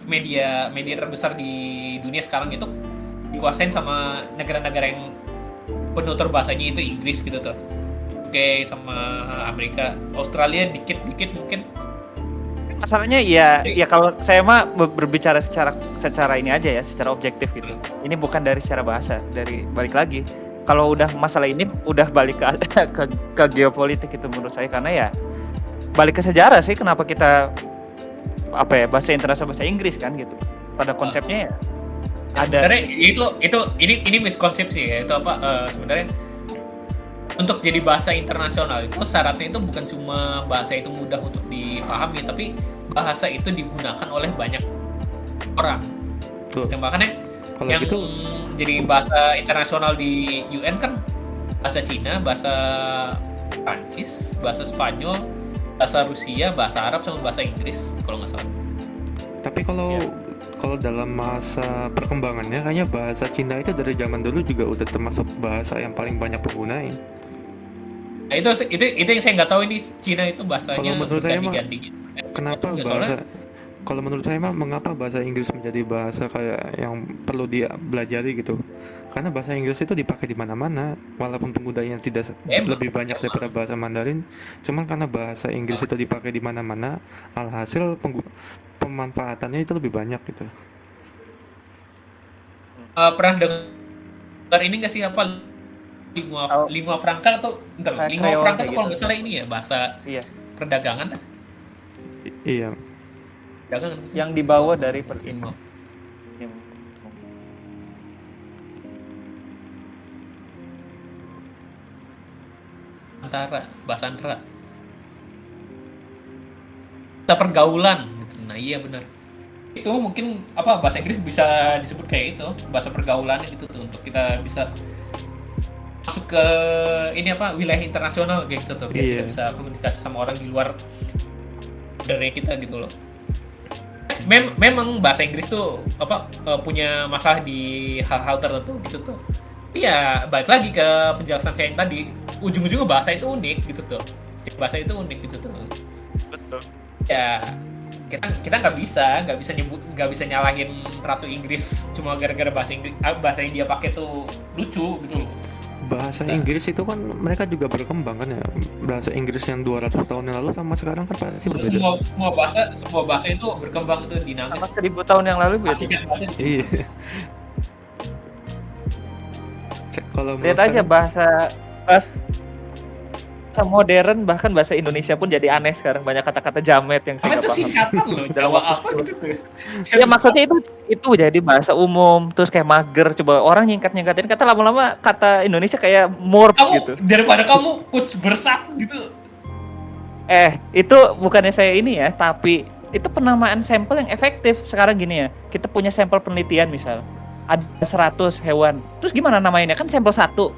media terbesar di dunia sekarang itu dikuasain sama negara-negara yang penutur bahasanya itu Inggris gitu tuh. Oke, sama Amerika, Australia dikit mungkin.
Masalahnya ya kalau saya mah berbicara secara ini aja ya, secara objektif gitu. Ini bukan dari secara bahasa, dari balik lagi. Kalau udah masalah ini udah balik ke geopolitik itu menurut saya, karena ya balik ke sejarah sih kenapa kita bahasa internasional bahasa Inggris kan gitu. Pada konsepnya ya ada.
Sebenarnya ini miskonsepsi ya. Itu sebenarnya untuk jadi bahasa internasional itu syaratnya itu bukan cuma bahasa itu mudah untuk dipahami, tapi bahasa itu digunakan oleh banyak orang. Yang makanya
Kalau
yang
gitu,
jadi bahasa internasional di UN kan bahasa Cina, bahasa Prancis, bahasa Spanyol, bahasa Rusia, bahasa Arab sama bahasa Inggris kalau nggak salah.
tapi kalau dalam masa perkembangannya kayaknya bahasa Cina itu dari zaman dulu juga udah termasuk bahasa yang paling banyak digunain.
Nah, itu yang saya nggak tahu ini Cina itu bahasanya
Kalau menurut saya mah,
ganti-ganti gitu.
kenapa kalau menurut saya mah mengapa bahasa Inggris menjadi bahasa kayak yang perlu dia belajari gitu? Karena bahasa Inggris itu dipakai di mana-mana, walaupun penggunanya tidak lebih banyak daripada bahasa Mandarin. Cuman karena bahasa Inggris itu dipakai di mana-mana, alhasil pemanfaatannya itu lebih banyak gitu.
Pernah dengar ini nggak sih apa lingua franca atau lingua franca itu kalau nggak salah ini ya bahasa perdagangan.
Iya.
Perdagangan.
Yang dibawa dari perintah.
Bahasa antara. Bahasa pergaulan. Nah iya benar. Itu mungkin bahasa Inggris bisa disebut kayak itu bahasa pergaulan gitu tuh untuk kita bisa masuk ke ini wilayah internasional kayak gitu tuh biar kita bisa komunikasi sama orang di luar dari kita gitu loh. Memang bahasa Inggris tuh punya masalah di hal-hal tertentu gitu tuh. Iya, balik lagi ke penjelasan saya yang tadi, ujung-ujungnya bahasa itu unik gitu tuh. Setiap bahasa itu unik gitu tuh.
Betul.
Ya, kita nggak bisa nyalahin Ratu Inggris cuma gara-gara bahasa yang dia pakai tuh lucu gitu loh.
Bahasa Inggris itu kan mereka juga berkembang kan ya. Bahasa Inggris yang 200 tahun yang lalu sama sekarang kan pasti berbeda.
Semua bahasa itu berkembang itu dinamis.
Sama 1000 tahun yang lalu berarti.
Iya. Kalau
lihat aja bahasa modern, bahkan bahasa Indonesia pun jadi aneh sekarang, banyak kata-kata jamet yang saya nggak paham.
Itu singkatan loh, Jawa apa gitu tuh.
Ya maksudnya itu jadi bahasa umum, terus kayak mager, coba orang nyingkatin kata, lama-lama kata Indonesia kayak morp gitu.
Daripada kamu coach bersat gitu.
Itu bukannya saya ini ya, tapi itu penamaan sampel yang efektif. Sekarang gini ya, kita punya sampel penelitian misal, ada 100 hewan, terus gimana namainnya? Kan sampel 1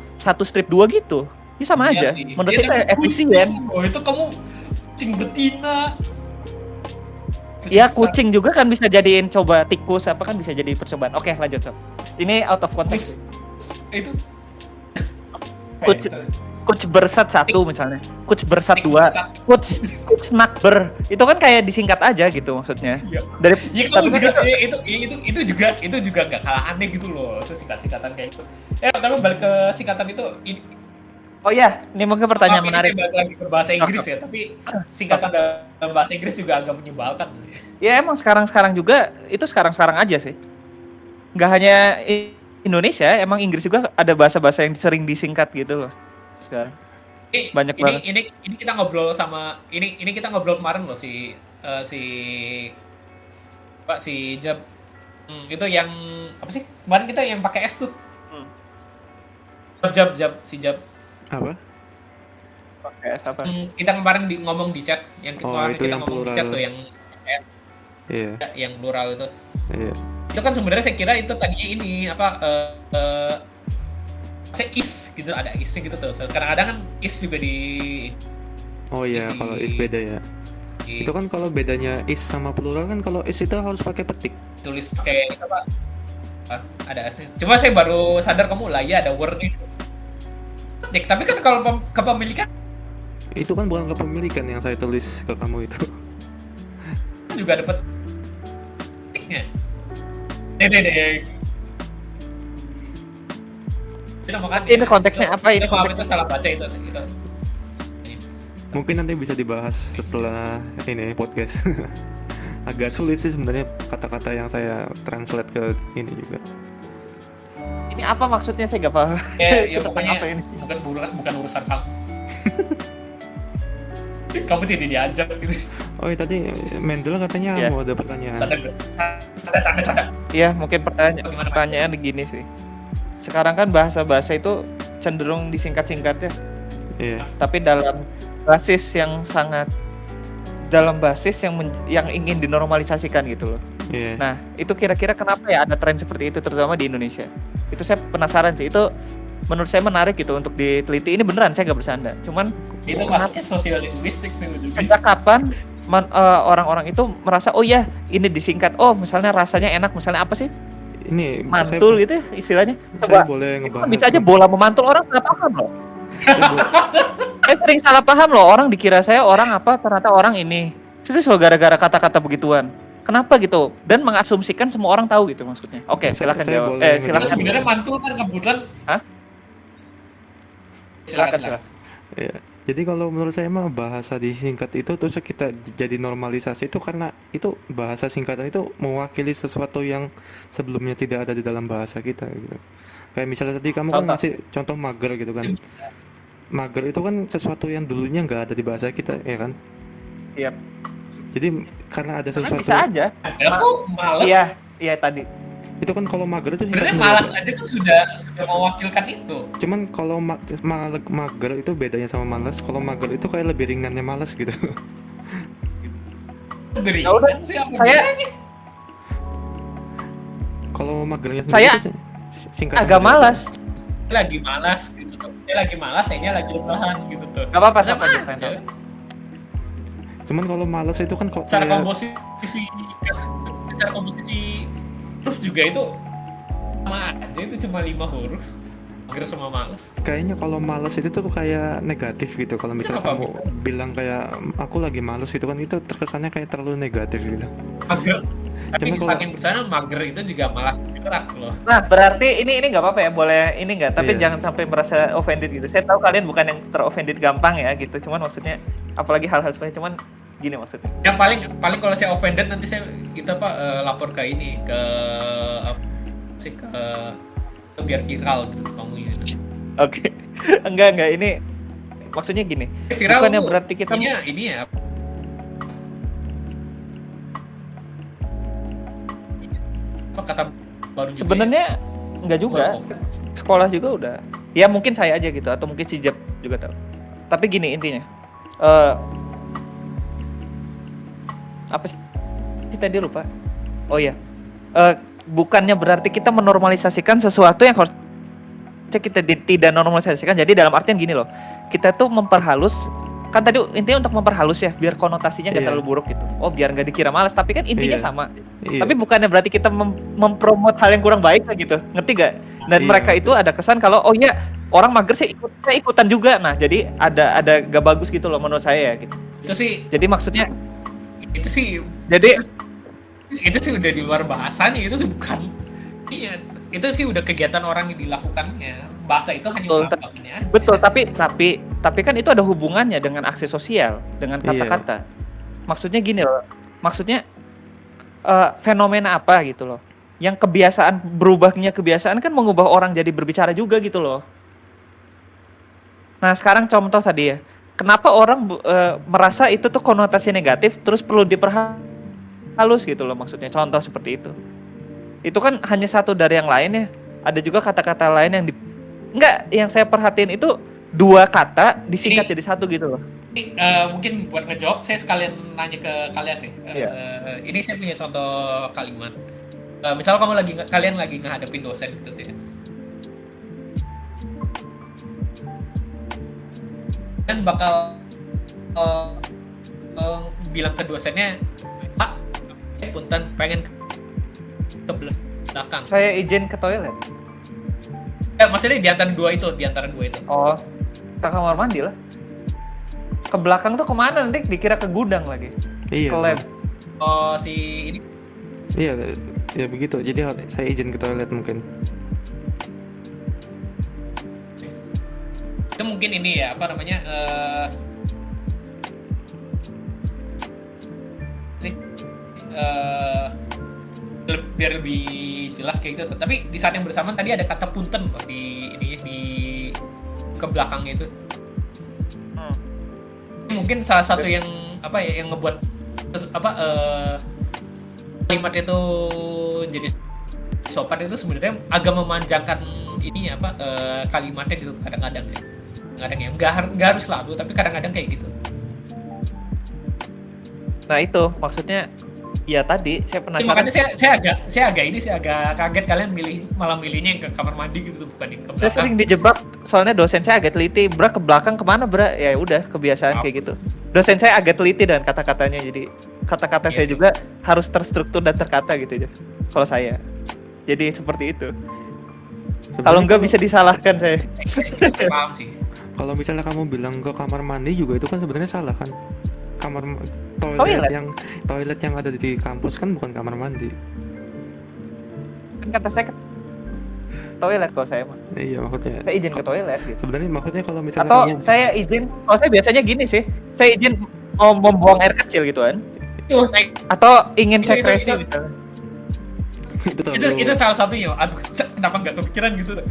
strip 2 gitu. Ini sama aja.
Sih.
Menurut saya efisien.
Itu kamu kucing betina.
Ya kucing juga kan bisa jadiin coba tikus apa kan bisa jadi percobaan. Oke, lanjut sob. Ini out of context.
Itu
Coach Bersat 1 misalnya, Coach Bersat 2,
Bersat.
Coach Nakber. Itu kan kayak disingkat aja gitu maksudnya.
Iya.
Dari
Ya
tapi
kamu
kan
juga itu juga nggak kalah aneh gitu loh, itu singkatan kayak gitu. Tapi balik ke singkatan itu
oh ya, ini mungkin pertanyaan menarik.
Saya balik lagi ke bahasa Inggris ya, tapi singkatan dalam bahasa Inggris juga agak menyebalkan.
Ya emang sekarang juga itu sekarang aja sih. Nggak hanya Indonesia, emang Inggris juga ada bahasa-bahasa yang sering disingkat gitu loh. Sekarang. Banyak banget.
Ini kita ngobrol sama ini kita ngobrol kemarin loh si Jab. Itu yang apa sih? Kemarin kita yang pakai S tuh. Jab si Jab.
Apa?
Pakai S apa?
Kita kemarin ngomong di chat yang kemarin kita
yang
ngomong
plural.
di chat tuh yang S.
Iya.
Yang plural itu.
Iya.
Itu kan sebenarnya saya kira itu tadinya ini saya is gitu, ada isnya gitu tuh. Kadang-kadang kan is juga
Oh iya, kalau is beda ya. Itu kan kalau bedanya is sama plural kan, kalau is itu harus pakai petik.
Tulis kayak apa? Ada isnya. Cuma saya baru sadar kamu lah ya ada word itu. Tapi kan kalau kepemilikan
Itu kan bukan kepemilikan yang saya tulis ke kamu itu.
juga dapat petiknya. Deh.
Ini konteksnya apa ini?
Itu salah baca itu.
Mungkin nanti bisa dibahas setelah ini podcast. Agak sulit sih sebenarnya kata-kata yang saya translate ke ini juga.
Ini apa maksudnya, saya nggak paham.
Ya pokoknya
apa ini?
bukan urusan kamu. Kamu tidak diajak gitu.
Oh iya, tadi Mendel katanya
Ya.
mau ada pertanyaan.
Canda.
Iya, mungkin pertanyaan begini sih. Sekarang kan bahasa-bahasa itu cenderung disingkat-singkat ya.
Iya.
Tapi dalam basis yang yang ingin dinormalisasikan gitu loh.
Iya.
Nah, itu kira-kira kenapa ya ada tren seperti itu terutama di Indonesia? Itu saya penasaran sih. Itu menurut saya menarik gitu untuk diteliti. Ini beneran, saya nggak bercanda. Cuman
Itu masuknya sosial linguistik sih.
sejak kapan orang-orang itu merasa oh ya ini disingkat, oh misalnya rasanya enak, misalnya apa sih,
Ini
mantul gitu ya istilahnya.
Saya
Coba
boleh
itu
ngebahas.
kan bisa aja bola memantul, orang salah paham loh. Saya sering salah paham loh, orang dikira saya orang apa, ternyata orang ini. Serius loh, gara-gara kata-kata begituan. Kenapa gitu? Dan mengasumsikan semua orang tahu gitu maksudnya. Oke, silakan
saya
jawab.
boleh
Silakan.
Sebenarnya mantul kan kebetulan.
Hah? Silakan.
Ya, jadi kalau menurut saya mah bahasa disingkat itu terus kita jadi normalisasi itu karena itu bahasa singkatan itu mewakili sesuatu yang sebelumnya tidak ada di dalam bahasa kita gitu. Kayak misalnya tadi kamu kan
Contoh.
ngasih contoh mager gitu kan. Mager itu kan sesuatu yang dulunya nggak ada di bahasa kita, ya kan?
Iya.
Jadi karena ada
Kan
sesuatu
bisa aja.
Aku malas.
Iya tadi.
itu kan kalau mager itu
Sebenarnya
singkatan
malas
dari-
aja kan sudah mewakilkan itu.
Cuman kalau mager itu bedanya sama malas. Kalau mager itu kayak lebih ringannya malas gitu.
Beri.
Ya udah,
Sih, apa
saya
bedanya?
Kalau magernya
Saya
sendiri itu singkatan
agak
dari
malas.
Dia lagi malas gitu tuh. Dia lagi malas, saya lagi rebahan gitu tuh.
Gak apa-apa,
Sama
siapa
aja.
aja.
Cuman kalau malas itu kan kok
Secara
kayak
komposisi huruf juga itu sama aja, itu cuma 5 huruf. Mager sama malas.
kayaknya kalau malas itu tuh kayak negatif gitu. Kalau misalnya
Kenapa
kamu
bisa?
bilang kayak aku lagi malas gitu kan, itu terkesannya kayak terlalu negatif gitu.
Mager. Tapi
Cuma
di
kalau-
saking bersana mager itu juga malas bergerak loh.
Nah, berarti ini nggak apa-apa ya, boleh ini nggak, tapi
Iya.
jangan sampai merasa offended gitu. Saya tahu kalian bukan yang teroffended gampang ya gitu, cuman maksudnya apalagi hal-hal seperti cuman gini maksudnya.
Yang paling kalau saya offended nanti kita lapor ke ini ke apa sih ke biar viral gitu kamu ya.
Oke. Enggak, ini maksudnya gini.
Viral
Bukannya
tuh
berarti kita
punya ini ya. Apa kata baru juga
sebenarnya enggak juga.
Oh.
Sekolah juga udah. Ya mungkin saya aja gitu atau mungkin si Jeb juga tahu. Tapi gini intinya. Apa sih tadi lupa? Oh iya. Bukannya berarti kita menormalisasikan sesuatu yang harus kita tidak normalisasikan. Jadi dalam artian gini loh. Kita tuh memperhalus, kan tadi intinya untuk memperhalus ya, biar konotasinya nggak
Iya.
terlalu buruk gitu. Oh, biar nggak dikira malas, tapi kan intinya
Iya.
sama.
Iya.
Tapi bukannya berarti kita mempromot hal yang kurang baik gitu. Ngerti gak? Dan
Iya,
mereka itu ada kesan kalau oh iya orang mager saya ikutan juga. Nah, jadi ada gak bagus gitu loh menurut saya gitu.
Itu sih.
Jadi maksudnya
itu sih.
Jadi
itu sih udah di luar bahasanya, itu sih bukan. Iya, itu sih udah kegiatan orang yang dilakukannya. Bahasa itu hanya melambangkannya.
Betul, tapi kan itu ada hubungannya dengan aksi sosial, dengan kata-kata. Maksudnya gini loh. Maksudnya fenomena apa gitu loh. Yang berubahnya kebiasaan kan mengubah orang jadi berbicara juga gitu loh. Nah, sekarang contoh tadi ya. Kenapa orang merasa itu tuh konotasi negatif terus perlu diperhalus gitu loh maksudnya. Contoh seperti itu. Itu kan hanya satu dari yang lain ya. Ada juga kata-kata lain yang yang saya perhatiin itu 2 kata disingkat jadi satu gitu loh.
Ini mungkin buat ngejawab saya sekalian nanya ke kalian nih. Ini saya punya contoh kalimat. Misal kalian lagi ngadepin dosen gitu ya. Dan bakal bilang ke dosennya, Pak, punten pengen ke belakang.
Saya izin ke toilet.
Maksudnya di antara dua itu.
Oh, ke kamar mandi lah. Ke belakang tuh kemana nanti? Dikira ke gudang lagi.
Iya.
Ke lab.
Oh, si ini.
Iya, ya begitu. Jadi saya izin ke toilet mungkin.
Itu mungkin ini ya, apa namanya? Biar lebih jelas kayak gitu. Tapi di saat yang bersamaan tadi ada kata punten loh di ke belakangnya itu. Mungkin salah satu yang yang ngebuat kalimat itu jadi sopan itu sebenarnya agak memanjangkan ininya kalimatnya gitu kadang-kadang ya. Kadang ya nggak harus selalu, tapi kadang-kadang kayak gitu.
Nah itu maksudnya ya tadi saya penasaran.
Makanya saya agak kaget kalian malah milihnya yang ke kamar mandi gitu bukan di ke belakang.
Saya sering dijebak soalnya dosen saya agak teliti, Bra ke belakang kemana Bra? Ya udah kebiasaan kayak gitu. Dosen saya agak teliti dengan kata-katanya, jadi kata-kata saya juga harus terstruktur dan terkata gitu ya. Kalau saya, jadi seperti itu. Kalau enggak bisa disalahkan saya.
Saya paham sih.
Kalau misalnya kamu bilang ke kamar mandi juga itu kan sebenarnya salah kan? Toilet yang ada di kampus kan bukan kamar mandi.
Kan kata saya ke toilet kalau saya mah.
Iya, maksudnya
saya izin ke toilet gitu.
Sebenarnya maksudnya kalau misalnya
atau saya izin, kalau saya biasanya gini sih, saya izin mau membuang air kecil gitu kan. Atau ingin sekresi misalnya.
itu salah satunya. Aduh, kenapa nggak kepikiran gitu?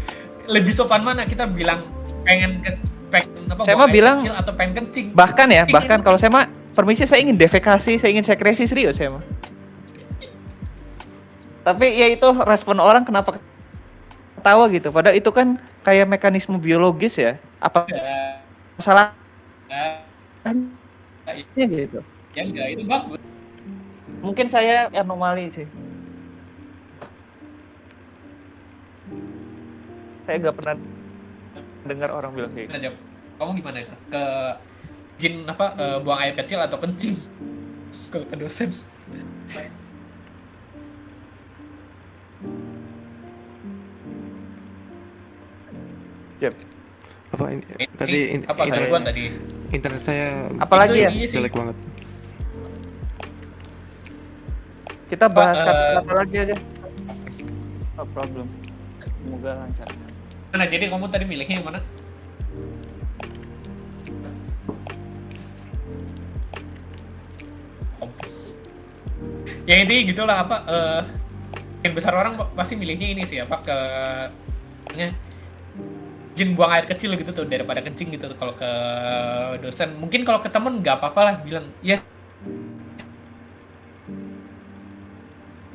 Lebih sopan mana kita bilang pengen
saya mah bilang
kecil atau pengen kencing.
Bahkan kalau saya mah permisi saya ingin defekasi, saya ingin sekresi, serius saya mah. Tapi ya itu respon orang kenapa ketawa gitu. Padahal itu kan kayak mekanisme biologis ya. Apa salah? Ya gitu.
Ya enggak, itu bagus.
Mungkin saya anomali sih. Saya nggak pernah dengar orang bilang kayak gitu.
Kamu gimana itu? Ke izin buang air kecil atau kencing? Kalau ke dosen.
Jep.
Apa ini? Tadi
gangguan tadi?
Internet saya
apalagi ya?
Jelek banget.
Kita bahas kata-kata lagi aja. No problem. Semoga lancar.
Mana jadi kamu tadi milihnya yang mana? Ya ini gitulah yang besar orang pasti milihnya ini sih izin buang air kecil gitu tuh daripada kencing gitu tuh. Kalau ke dosen mungkin, kalau ke temen nggak apa-apa lah bilang ya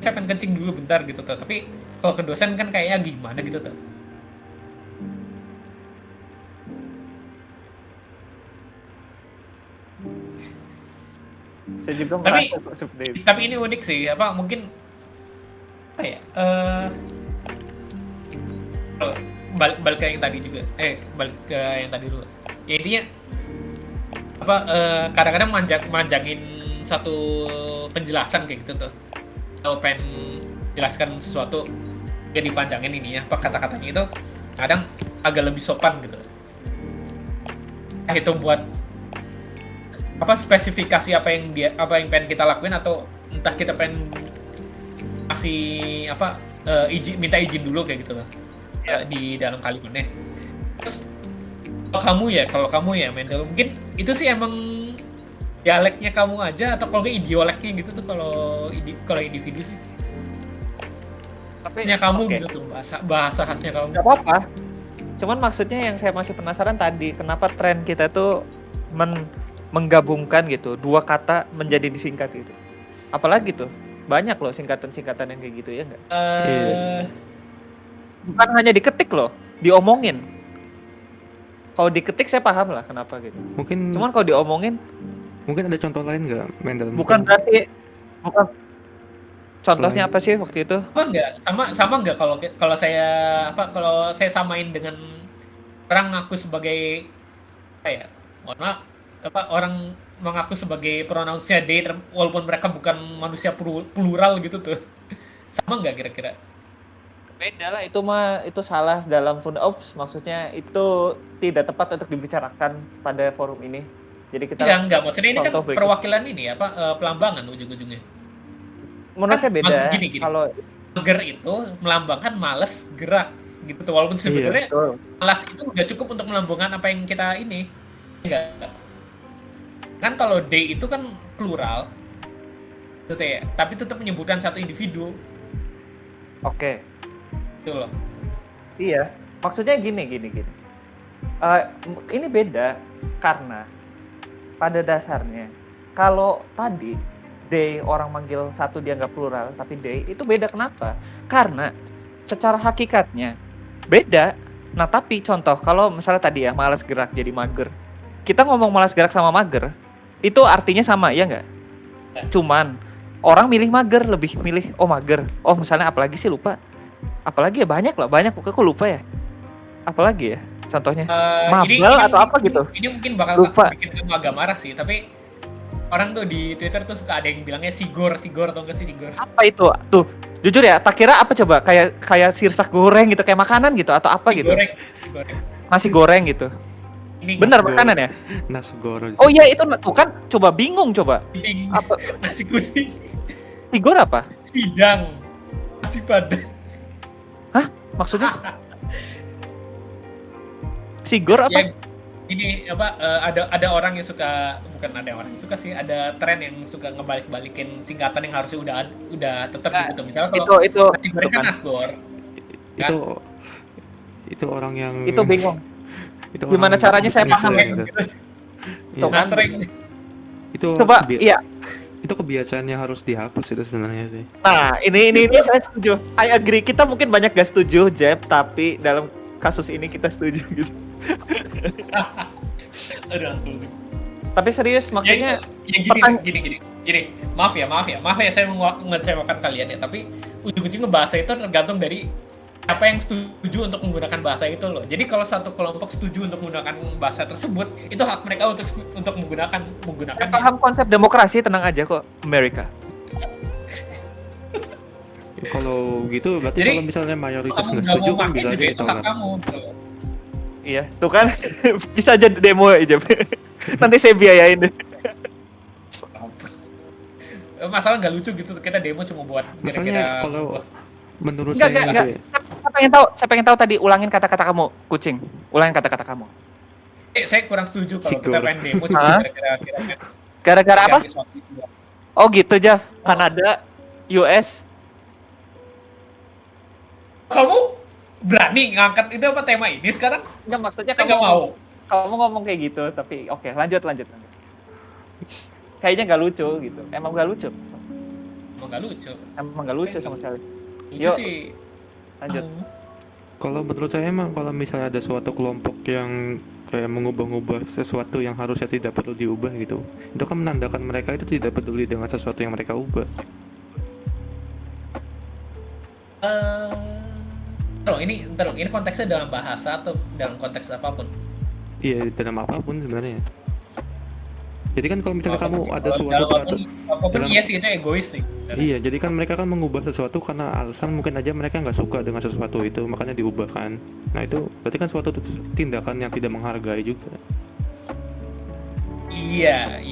saya pengen kencing dulu bentar gitu tuh. Tapi kalau ke dosen kan kayaknya gimana gitu tuh.
Saya juga merasa seperti itu.
Tapi ini unik sih, mungkin balik ke yang tadi juga, balik ke yang tadi dulu. Ya intinya kadang-kadang manjangin satu penjelasan kayak gitu tuh. Kalau pengen jelaskan sesuatu, ya dipanjangin kata-katanya itu. kadang agak lebih sopan gitu. Itu buat apa spesifikasi apa yang pengen kita lakuin, atau entah kita pengen kasih apa minta izin dulu kayak gitu loh di dalam kalimatnya. Terus kalau kamu ya Mendel, mungkin itu sih emang dialeknya kamu aja, atau kalau nggak idioleknya gitu tuh kalau individu sih.
Tapi
Kamu gitu tuh bahasa khasnya kamu.
nggak apa-apa. Cuman maksudnya yang saya masih penasaran tadi, kenapa tren kita tuh menggabungkan gitu dua kata menjadi disingkat gitu. Apalagi tuh banyak loh singkatan-singkatan yang kayak gitu ya nggak? Bukan hanya diketik loh, diomongin. Kalau diketik saya paham lah kenapa gitu. Cuman kalau diomongin,
mungkin ada contoh lain nggak, Mendel?
bukan contohnya apa sih waktu itu?
Sama nggak kalau saya samain dengan orang ngaku sebagai orang mengaku sebagai pronounce-nya they, walaupun mereka bukan manusia plural gitu tuh. Sama nggak kira-kira?
Beda lah, itu salah dalam maksudnya itu tidak tepat untuk dibicarakan pada forum ini. Jadi kita
enggak, maksudnya ini kan perwakilan ini pelambangan ujung-ujungnya.
Menurut saya beda.
Gini. Kalau mager itu melambangkan malas gerak gitu tuh, walaupun sebenarnya malas itu udah cukup untuk melambangkan apa yang kita ini. Enggak. Kan kalau day itu kan plural. Gitu ya, tapi tetap menyebutkan satu individu.
Oke.
Itu loh.
Iya, maksudnya gini. Ini beda karena pada dasarnya kalau tadi they orang manggil satu dianggap plural, tapi they itu beda. Kenapa? Karena secara hakikatnya beda. Nah tapi contoh kalau misalnya tadi ya malas gerak jadi mager, kita ngomong malas gerak sama mager itu artinya sama ya nggak? Cuman orang milih mager, lebih milih mager. Misalnya apalagi sih lupa. Apalagi ya banyak pokoknya kok lupa ya. Apalagi ya contohnya mabel atau apa gitu.
Ini mungkin bakal bikin kamu agak marah sih, tapi orang tuh di Twitter tuh suka ada yang bilangnya sigor atau enggak sih sigor.
Apa itu? Tuh, jujur ya, tak kira apa coba? Kayak sirsak goreng gitu, kayak makanan gitu atau apa gitu?
Goreng.
Nasi goreng gitu. Ini bener makanan ya?
Nasi goreng.
Oh iya itu tuh kan coba bingung coba.
Apa? Nasi kuning.
Sigor apa?
Sidang. Nasi padang.
Hah? Maksudnya? Sigor apa?
Ya, ini ada orang yang suka, bukan ada orang yang suka sih, ada tren yang suka ngebalik-balikin singkatan yang harusnya udah tetap gitu. Misalnya kalau
itu
nasi goreng kan nasgor.
Itu orang yang
itu bingung. Gimana caranya saya paham
gitu.
Itu kan
itu
coba iya.
Itu kebiasaan yang harus dihapus itu sebenarnya sih.
Nah, ini saya setuju. I agree. Kita mungkin banyak gak setuju, Jeb, tapi dalam kasus ini kita setuju gitu. Tapi serius maksudnya
gini. Maaf ya saya mengecewakan kalian ya, tapi ujung-ujungnya bahasa itu tergantung dari apa yang setuju untuk menggunakan bahasa itu loh. Jadi kalau satu kelompok setuju untuk menggunakan bahasa tersebut, itu hak mereka untuk menggunakan.
Paham konsep demokrasi, tenang aja kok, Amerika.
Kalau gitu berarti kalau misalnya mayoritas nggak setuju kan bisa aja ditolak.
Iya, tuh kan bisa aja demo aja. Nanti saya biayain deh.
Masalah nggak lucu gitu, kita demo cuma buat
kira-kira. Kalau menurut
saya saya pengen tahu tadi, ulangin kata-kata kamu, kucing. Ulangin kata-kata kamu.
Saya kurang setuju kalau kita pengen demo cuma
gara-gara apa? Oh gitu, Jaf. Kanada, US.
Kamu berani ngangkat itu apa tema ini sekarang?
Enggak, maksudnya
kamu nggak mau.
Kamu ngomong kayak gitu, tapi oke, lanjut. Kayaknya nggak lucu gitu. Emang nggak lucu sama sekali.
Itu sih.
Lanjut.
Kalau menurut saya emang kalau misalnya ada suatu kelompok yang kayak mengubah-ubah sesuatu yang harusnya tidak perlu diubah gitu, itu kan menandakan mereka itu tidak peduli dengan sesuatu yang mereka ubah.
Ini konteksnya dalam bahasa atau dalam konteks apapun?
Iya, dalam apapun sebenarnya. Jadi kan kalau misalnya kamu ada suatu
apapun iya sih, itu egois sih.
Iya, jadi kan mereka kan mengubah sesuatu karena alasan mungkin aja mereka nggak suka dengan sesuatu itu, makanya diubah kan. Nah itu berarti kan suatu tindakan yang tidak menghargai juga.
Iya,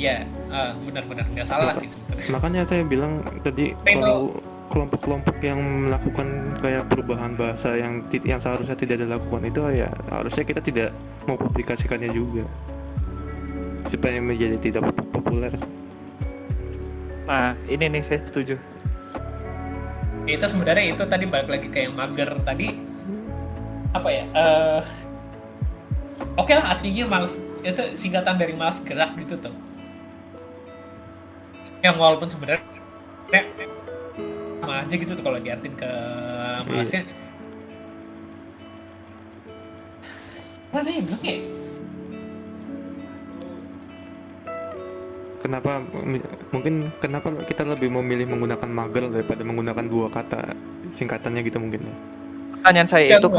benar-benar nggak salah sih sebenarnya.
Makanya saya bilang tadi kalau kelompok-kelompok yang melakukan kayak perubahan bahasa yang seharusnya tidak dilakukan itu ya harusnya kita tidak mau publikasikannya juga supaya menjadi tidak populer.
Nah, ini nih saya setuju.
Itu sebenarnya itu tadi balik lagi ke yang mager tadi. Apa ya? Oke lah, artinya malas itu singkatan dari malas gerak gitu tuh. Yang walaupun sebenarnya sama aja gitu tuh kalau diartin ke malasnya. Mana yang bilang ya?
Kenapa kita lebih memilih menggunakan mager daripada menggunakan dua kata singkatannya gitu mungkin ya?
Pertanyaan saya itu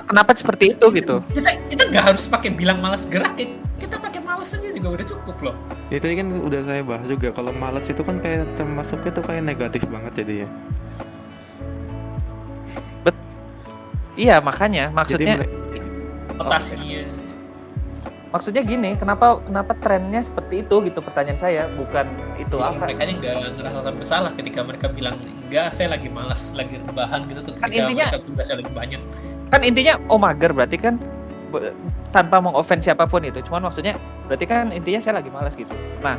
kenapa seperti itu gitu?
Kita nggak harus pakai bilang malas gerak, kita pakai malas aja juga udah cukup loh.
Ya tadi kan udah saya bahas juga kalau malas itu kan kayak termasuknya tuh kayak negatif banget jadi ya.
Iya makanya maksudnya maksudnya gini, kenapa trennya seperti itu gitu, pertanyaan saya bukan itu
ya,
apa.
Mereka nggak ngerasa bersalah ketika mereka bilang enggak, saya lagi malas, lagi rebahan gitu tuh.
Kan
ketika
intinya
mereka tugasnya lebih banyak.
Kan intinya mager berarti kan tanpa mengoffense siapapun itu. Cuman maksudnya berarti kan intinya saya lagi malas gitu. Nah,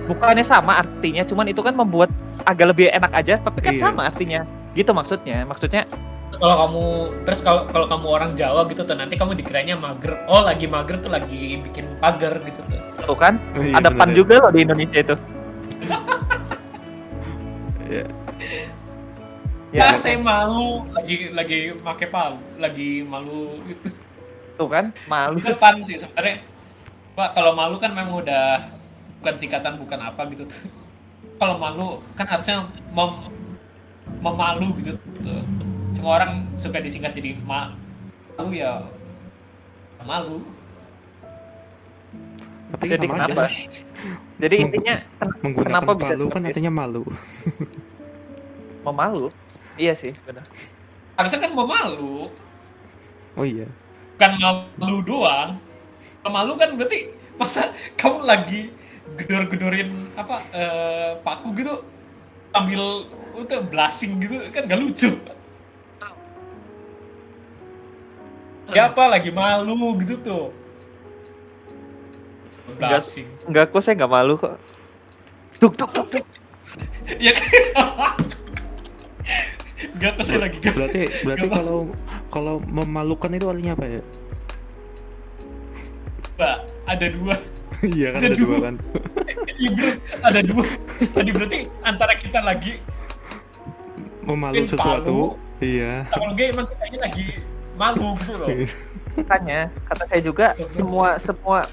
bukannya sama artinya, cuman itu kan membuat agak lebih enak aja, tapi kan sama artinya. Gitu maksudnya. Maksudnya
kalau kamu orang Jawa gitu tuh nanti kamu dikiranya mager. Oh, lagi mager tuh lagi bikin pagar gitu tuh.
Tuh kan? Ada pan juga loh di Indonesia itu.
Ya, saya malu lagi pakai palu, lagi malu gitu.
Tuh kan? Malu.
Itu pan sih sebenarnya. Pak, kalau malu kan memang udah bukan singkatan, bukan apa gitu tuh. Kalau malu kan harusnya memalu gitu tuh. Cuma orang suka disingkat jadi malu ya malu.
Tapi
jadi kenapa? Jadi intinya kenapa bisa
palu kan artinya malu.
Memalu? Iya sih, benar.
Harusnya kan memalu.
Oh iya.
Bukan malu doang. Malu kan berarti masa kamu lagi gedor-gedorin paku gitu sambil blushing gitu kan gak lucu. Ya apa lagi malu gitu tuh. Blushing.
Enggak kok, saya nggak malu kok. Tuk.
Ya kan. Enggak kok saya lagi.
Berarti kalau memalukan itu artinya apa ya?
Pak, ada dua.
Iya kan ada dua kan.
Iya bro, ada dua. Tadi berarti antara kita lagi
memalu sesuatu. Iya.
Kalau enggak emang kita lagi malu gitu loh.
Makanya kata saya juga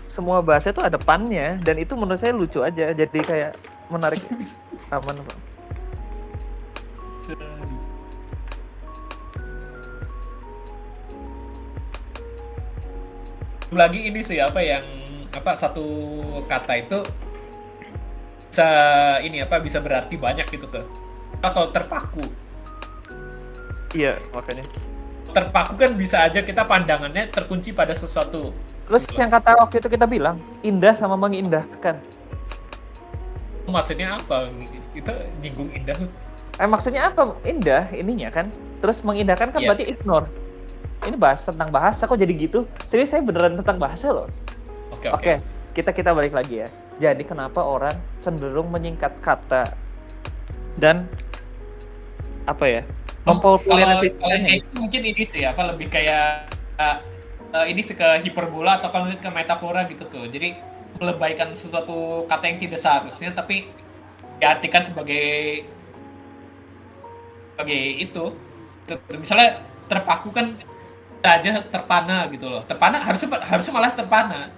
semua bahasa itu ada pannya, dan itu menurut saya lucu aja, jadi kayak menarik. Aman Pak.
Lagi ini sih satu kata itu bisa berarti banyak gitu tuh. Atau terpaku.
Iya, makanya.
Terpaku kan bisa aja kita pandangannya terkunci pada sesuatu.
Terus yang kata waktu itu kita bilang indah sama mengindahkan.
Maksudnya apa? Itu nyinggung indah.
Maksudnya apa? Indah ininya kan. Terus mengindahkan kan berarti ignore. Ini tentang bahasa kok jadi gitu? Serius, saya beneran tentang bahasa loh. Oke. Kita balik lagi ya. Jadi kenapa orang cenderung menyingkat kata dan mempopulerisasi
mungkin ini sih lebih kayak ini ke hiperbola atau kalau ke metafora gitu tuh. Jadi melebaikan sesuatu kata yang tidak seharusnya tapi diartikan sebagai itu. Misalnya terpaku kan aja terpana gitu loh. Terpana harusnya malah terpana.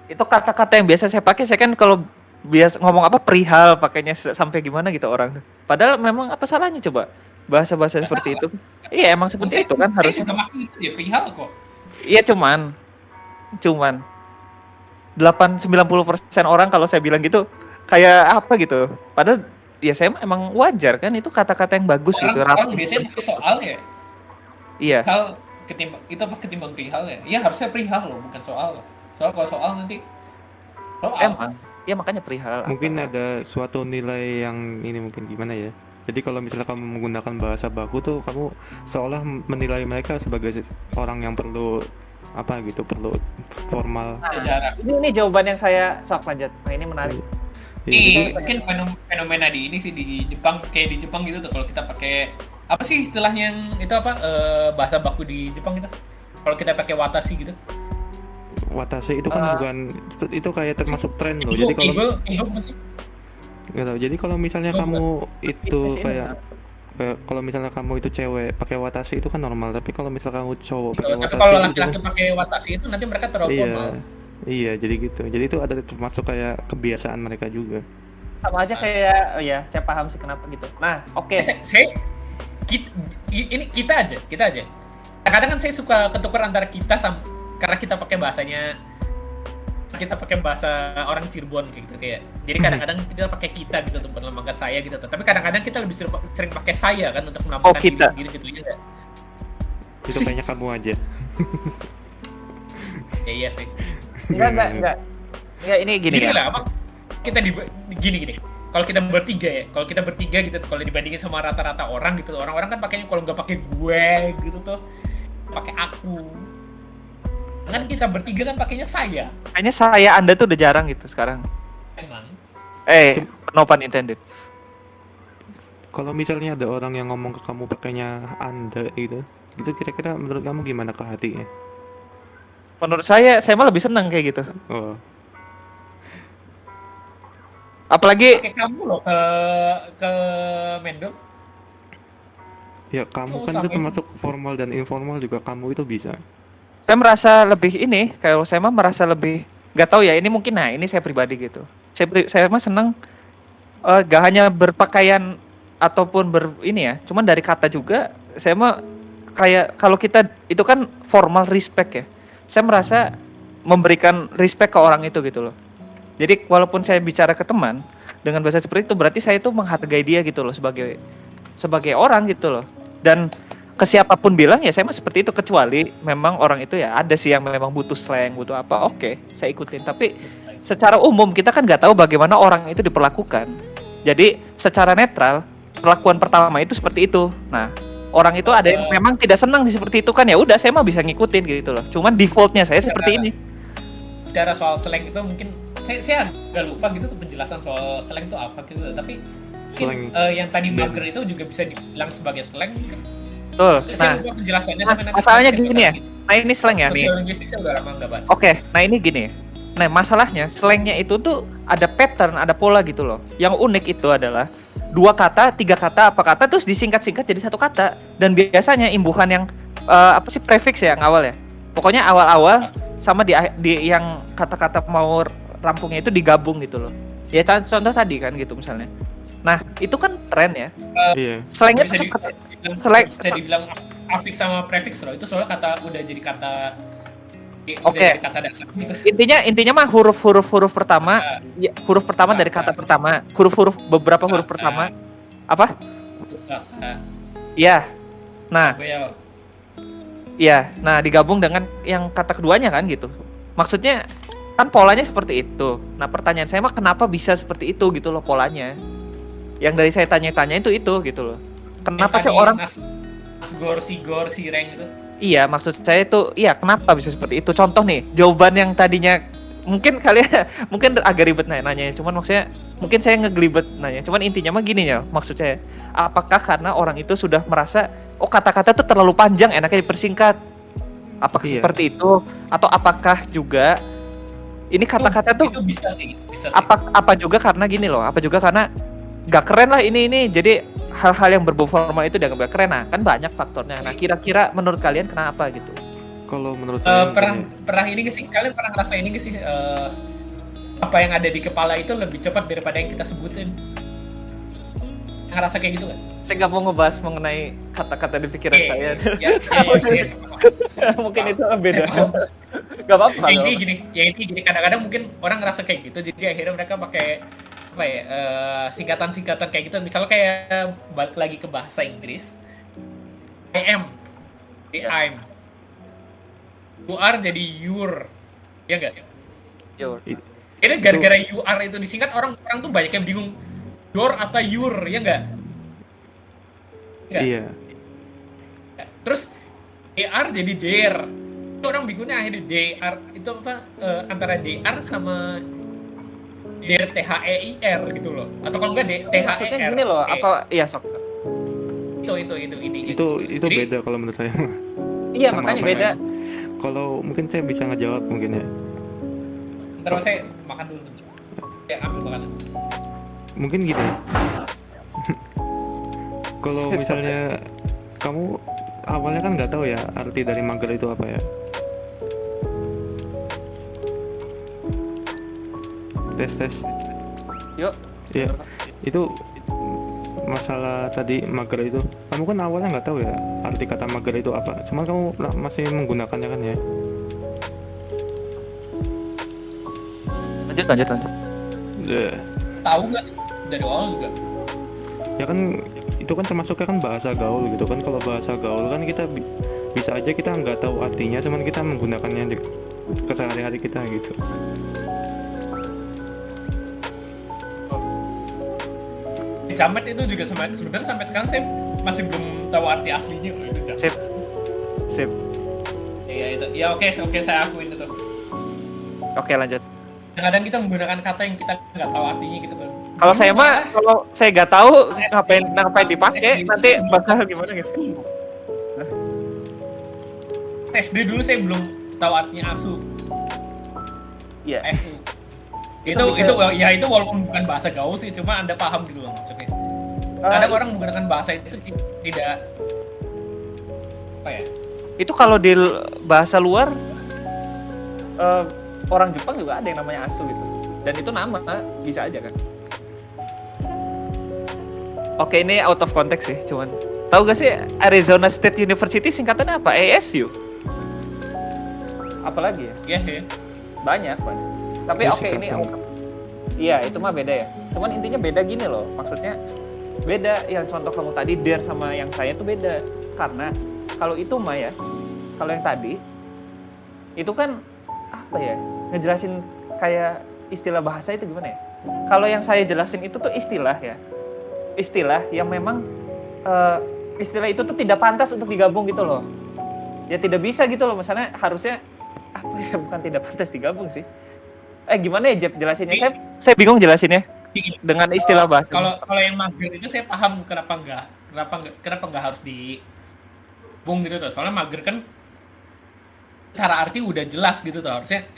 Itu kata-kata yang biasa saya pakai. Saya kan kalau biasa ngomong perihal pakainya sampai gimana gitu orang. Padahal memang apa salahnya coba bahasa-bahasa seperti itu? Iya emang seperti itu kan harusnya.
Saya juga pakai itu ya, perihal kok.
Iya cuman 90% orang kalau saya bilang gitu kayak apa gitu. Padahal ya saya emang wajar kan, itu kata-kata yang bagus gitu.
Orang biasanya pakai soal ya.
Iya.
Hal ketimbang perihal ya. Iya harusnya perihal loh, bukan soal. Kalau soal nanti soal.
Emang. Ya makanya perihal.
Mungkin ada suatu nilai yang ini mungkin gimana ya. Jadi kalau misalnya kamu menggunakan bahasa baku tuh kamu seolah menilai mereka sebagai orang yang perlu apa gitu, perlu formal.
Jarak.
Ini jawaban yang saya sok lanjut. Nah, ini menarik.
Ini mungkin fenomena di ini sih di Jepang, kayak di Jepang gitu tuh kalau kita pakai apa sih istilahnya yang itu apa bahasa baku di Jepang itu? Kalau kita pakai watashi gitu.
Watashi itu kan bukan itu kayak termasuk tren loh. Jadi kalau nggak tahu. Jadi kalau misalnya kamu itu kayak kalau misalnya kamu itu cewek pakai watashi itu kan normal, tapi kalau misalnya kamu cowok pakai watashi,
kalau laki-laki pakai watashi itu nanti mereka terlalu formal.
Iya, jadi gitu. Jadi itu ada termasuk kayak kebiasaan mereka juga.
Sama aja kayak saya paham sih kenapa gitu. Nah, oke.
Kita aja. Kadang kan saya suka ketukar antara kita karena kita pakai bahasanya, kita pakai bahasa orang Cirebon gitu kayak. Jadi kadang-kadang kita pakai kita gitu untuk melambangkan saya gitu. Tapi kadang-kadang kita lebih sering pakai saya kan untuk melambangkan diri sendiri gitu ya.
Itu kayaknya kamu aja.
Ya iya sih.
Enggak. Ya ini gini ya.
Lah, apa? Kita gini. Kalau kita bertiga gitu, kalau dibandingin sama rata-rata orang gitu, orang-orang kan pakainya kalau nggak pakai gue gitu tuh, pakai aku. Kan kita bertiga kan pakainya saya.
Kayaknya saya Anda tuh udah jarang gitu sekarang.
Emang.
No pun intended.
Kalau misalnya ada orang yang ngomong ke kamu pakainya Anda gitu kira-kira menurut kamu gimana ke hatinya?
Menurut saya mah lebih senang kayak gitu.
Oh.
Apalagi
pakai kamu loh ke Mendel.
Ya kamu kan itu termasuk formal dan informal juga kamu itu bisa.
Saya merasa lebih ini, kalau saya mah merasa lebih nggak tahu ya, ini mungkin ini saya pribadi gitu. Saya mah senang gak hanya berpakaian ataupun cuman dari kata juga saya mah kayak kalau kita itu kan formal respect ya. Saya merasa memberikan respect ke orang itu gitu loh. Jadi walaupun saya bicara ke teman dengan bahasa seperti itu, berarti saya itu menghargai dia gitu loh sebagai orang gitu loh. Dan ke siapapun bilang ya saya mah seperti itu, kecuali memang orang itu ya ada sih yang memang butuh slang, butuh apa, oke, saya ikutin. Tapi secara umum kita kan nggak tahu bagaimana orang itu diperlakukan. Jadi secara netral perlakuan pertama itu seperti itu. Nah, orang itu ada yang memang tidak senang seperti itu kan, ya udah saya mah bisa ngikutin gitu loh. Cuman defaultnya saya seperti ini.
Bicara soal slang itu mungkin saya agak lupa gitu tuh penjelasan soal slang itu apa gitu, tapi mungkin yang tadi mager itu juga bisa dibilang sebagai slang kan.
Betul.
Saya lupa penjelasannya, tapi
masalahnya gini ya. Nah ini slang ya nih.
Sosiolingvistik saya udah lama nggak baca.
Oke, nah ini gini. Nah masalahnya slangnya itu tuh ada pattern, ada pola gitu loh. Yang unik itu adalah 2 kata, 3 kata, apa kata terus disingkat-singkat jadi 1 kata. Dan biasanya imbuhan yang prefix ya yang awal ya. Pokoknya awal-awal sama di yang kata-kata mau rampungnya itu digabung gitu loh. Ya contoh tadi kan gitu misalnya. Nah itu kan tren ya.
Iya.
Slangnya tuh seperti
bisa dibilang afiks sama prefix loh. Itu soalnya kata udah jadi kata.
Oke.
Kata dasar gitu.
Intinya mah huruf pertama, ya, huruf pertama dari kata pertama, beberapa huruf pertama. Apa? Iya. Nah. Iya, nah digabung dengan yang kata keduanya kan gitu. Maksudnya kan polanya seperti itu. Nah pertanyaan saya mah kenapa bisa seperti itu gitu loh polanya. Yang dari saya tanya-tanya itu gitu loh. Kenapa sih orang
Asgor, Sigor, Sireng itu?
Iya, maksud saya itu kenapa bisa seperti itu? Contoh nih, jawaban yang tadinya mungkin mungkin agak ribet nanya, cuman maksudnya mungkin saya ngegelibet nanya. Cuman intinya mah gini ya, maksud saya, apakah karena orang itu sudah merasa kata-kata itu terlalu panjang, enaknya dipersingkat? Apakah seperti itu? Atau apakah juga ini kata-kata tuh
itu bisa sih.
Apa juga karena gini loh, apa juga karena gak keren lah ini jadi hal-hal yang berbau formal itu dianggap gak keren. Nah kan banyak faktornya. Nah kira-kira menurut kalian kenapa gitu?
Kalau menurut saya
pernah ini gak sih, kalian pernah ngerasa ini gak sih, apa yang ada di kepala itu lebih cepat daripada yang kita sebutin? Ngerasa kayak gitu kan?
Saya nggak mau ngebahas mengenai kata-kata di pikiran saya. Mungkin itu beda. Gak apa-apa.
Yang ini gini, kadang-kadang mungkin orang ngerasa kayak gitu, jadi akhirnya mereka pakai apa ya, singkatan-singkatan kayak gitu. Misalnya kayak balik lagi ke bahasa Inggris, I'm, you are jadi your, ya nggak?
Your.
Ini gara-gara you are itu disingkat, orang tuh banyak yang bingung your atau your, ya nggak?
Iya.
Terus DR jadi der. Itu orang bingungnya akhirnya DR itu apa, antara DR sama der THEIR gitu loh. Atau kalau enggak THER.
Maksudnya gini loh, apa iya sok.
Itu.
Itu
Jadi,
beda kalau menurut saya.
Iya,
Sama
makanya
apa
beda.
ya? Kalau mungkin saya bisa ngejawab mungkin ya.
ntar saya makan dulu. Ya, ambil makanan.
Mungkin gitu. Kalau misalnya kamu awalnya kan nggak tahu ya arti dari mager itu apa ya. Tes.
Yuk.
Iya. Itu masalah tadi mager itu. Kamu kan awalnya nggak tahu ya arti kata mager itu apa. Cuman kamu masih menggunakannya kan ya.
Lanjut.
Yeah.
Tahu nggak sih dari awal juga?
Ya kan itu kan termasuknya kan bahasa gaul gitu kan. Kalau bahasa gaul kan kita bisa aja kita nggak tahu artinya, cuman kita menggunakannya kesehari-hari kita gitu.
Jamet itu juga sebenarnya sampai sekarang saya masih belum tahu arti aslinya itu.
Sip.
Iya itu. Ya oke saya akuin itu.
Oke, lanjut.
Kadang kita menggunakan kata yang kita nggak tahu artinya gitu kan.
Kalau saya mah, kalau saya nggak tahu ngapain dipakai, nanti bakal gimana gitu.
SD dulu saya belum tahu artinya asu.
Iya.
SU.
Itu
Itu walaupun bukan bahasa gaul sih, cuma Anda paham gitu loh maksudnya. Kadang orang menggunakan bahasa itu tidak apa ya?
Itu kalau di bahasa luar orang Jepang juga ada yang namanya asu gitu. Dan itu nama bisa aja kan. Oke, ini out of context sih, cuman tahu gak sih Arizona State University singkatannya apa? ASU. Apalagi ya?
Iya.
Banyak. Tapi
Itu
oke, ini
singkatan.
iya itu mah beda ya. Cuman intinya beda gini loh, maksudnya beda. Yang contoh kamu tadi der sama yang saya tuh beda. Karena kalau itu mah ya, kalau yang tadi itu kan apa ya? Ngejelasin kayak istilah bahasa itu gimana ya? Kalau yang saya jelasin itu tuh istilah ya. Istilah yang memang istilah itu tuh tidak pantas untuk digabung gitu loh. Ya tidak bisa gitu loh, misalnya harusnya apa ya, bukan tidak pantas digabung sih. Gimana ya Jeb jelasinnya? Saya bingung jelasinnya dengan istilah bahasa.
Kalau yang mager itu saya paham kenapa nggak harus digabung gitu tuh. Soalnya mager kan cara arti udah jelas gitu tuh, harusnya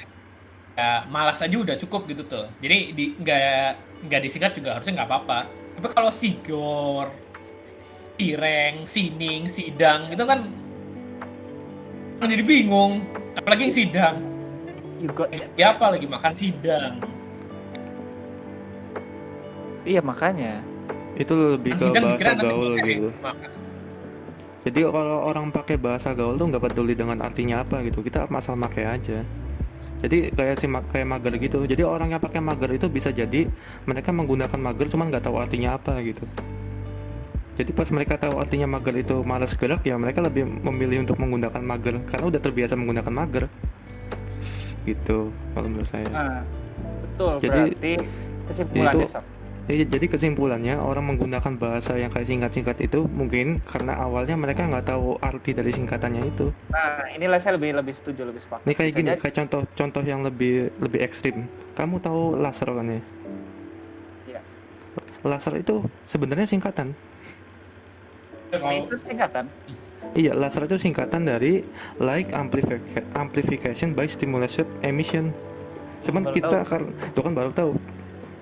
ya malas aja udah cukup gitu tuh. Jadi nggak disingkat juga harusnya nggak apa-apa. Tapi kalau sigor, tireng, sining, sidang itu kan jadi bingung. Apalagi yang sidang. Ya apa lagi makan sidang.
Iya makanya.
Itu lebih ke
Sidang
bahasa
dikira nanti
gaul
makan.
gitu. Jadi kalau orang pakai bahasa gaul tuh nggak peduli dengan artinya apa gitu, kita asal pakai aja. Jadi kayak mager gitu. Jadi orang yang pakai mager itu bisa jadi mereka menggunakan mager cuman nggak tahu artinya apa gitu. Jadi pas mereka tahu artinya mager itu malas gerak, ya mereka lebih memilih untuk menggunakan mager karena udah terbiasa menggunakan mager. Gitu kalau menurut saya.
Nah, betul.
Jadi,
berarti kesimpulannya Sob.
Jadi kesimpulannya orang menggunakan bahasa yang kayak singkat-singkat itu mungkin karena awalnya mereka nggak tahu arti dari singkatannya itu.
Nah, inilah saya lebih setuju, lebih sepakat.
Ini kayak
Bisa
gini,
jadi-
kayak contoh yang lebih ekstrim. Kamu tahu laser kan ya?
Iya.
Laser itu sebenarnya singkatan.
Laser singkatan.
Iya, laser itu singkatan dari light amplification by stimulation emission. Cuman
Baru
kita itu kan baru tahu.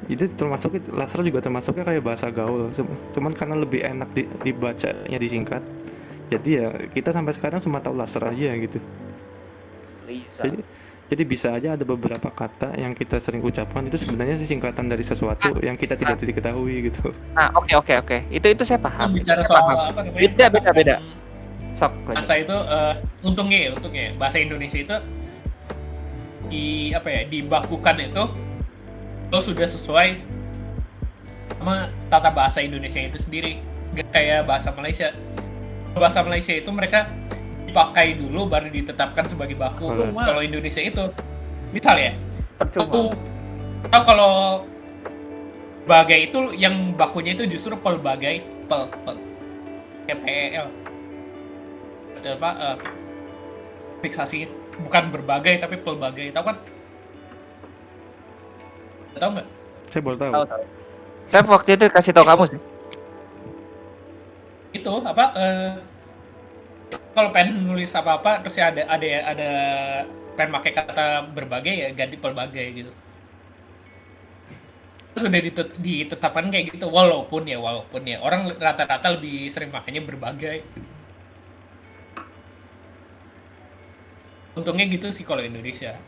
Itu termasuk laser juga termasuknya kayak bahasa gaul. Cuman karena lebih enak dibacanya disingkat. Jadi ya kita sampai sekarang cuma tahu laser aja gitu.
Laser.
Jadi bisa aja ada beberapa kata yang kita sering ucapkan itu sebenarnya singkatan dari sesuatu yang kita tidak diketahui gitu.
Nah, oke. Itu saya paham.
Bicara
Saya
soal
paham.
apa namanya?
Beda. Sok. lanjut.
Bahasa itu untungnya bahasa Indonesia itu dibakukan itu lo sudah sesuai sama tata bahasa Indonesia itu sendiri. Gak kayak bahasa Malaysia. Bahasa Malaysia itu mereka dipakai dulu baru ditetapkan sebagai baku. Kalau Indonesia itu misal ya, kalau bagai itu yang bakunya itu justru pelbagai, PEL. Apa? Fiksasi bukan berbagai tapi pelbagai, tahu kan? Tahu nggak?
Saya baru tahu.
Saya waktu itu kasih tahu kamu sih.
Itu apa? Kalau pengen nulis apa-apa terus ya ada pengen pakai kata berbagai ya ganti pelbagai gitu. Terus udah ditetapkan kayak gitu walaupun ya orang rata-rata lebih sering makanya berbagai. Untungnya gitu sih kalau Indonesia.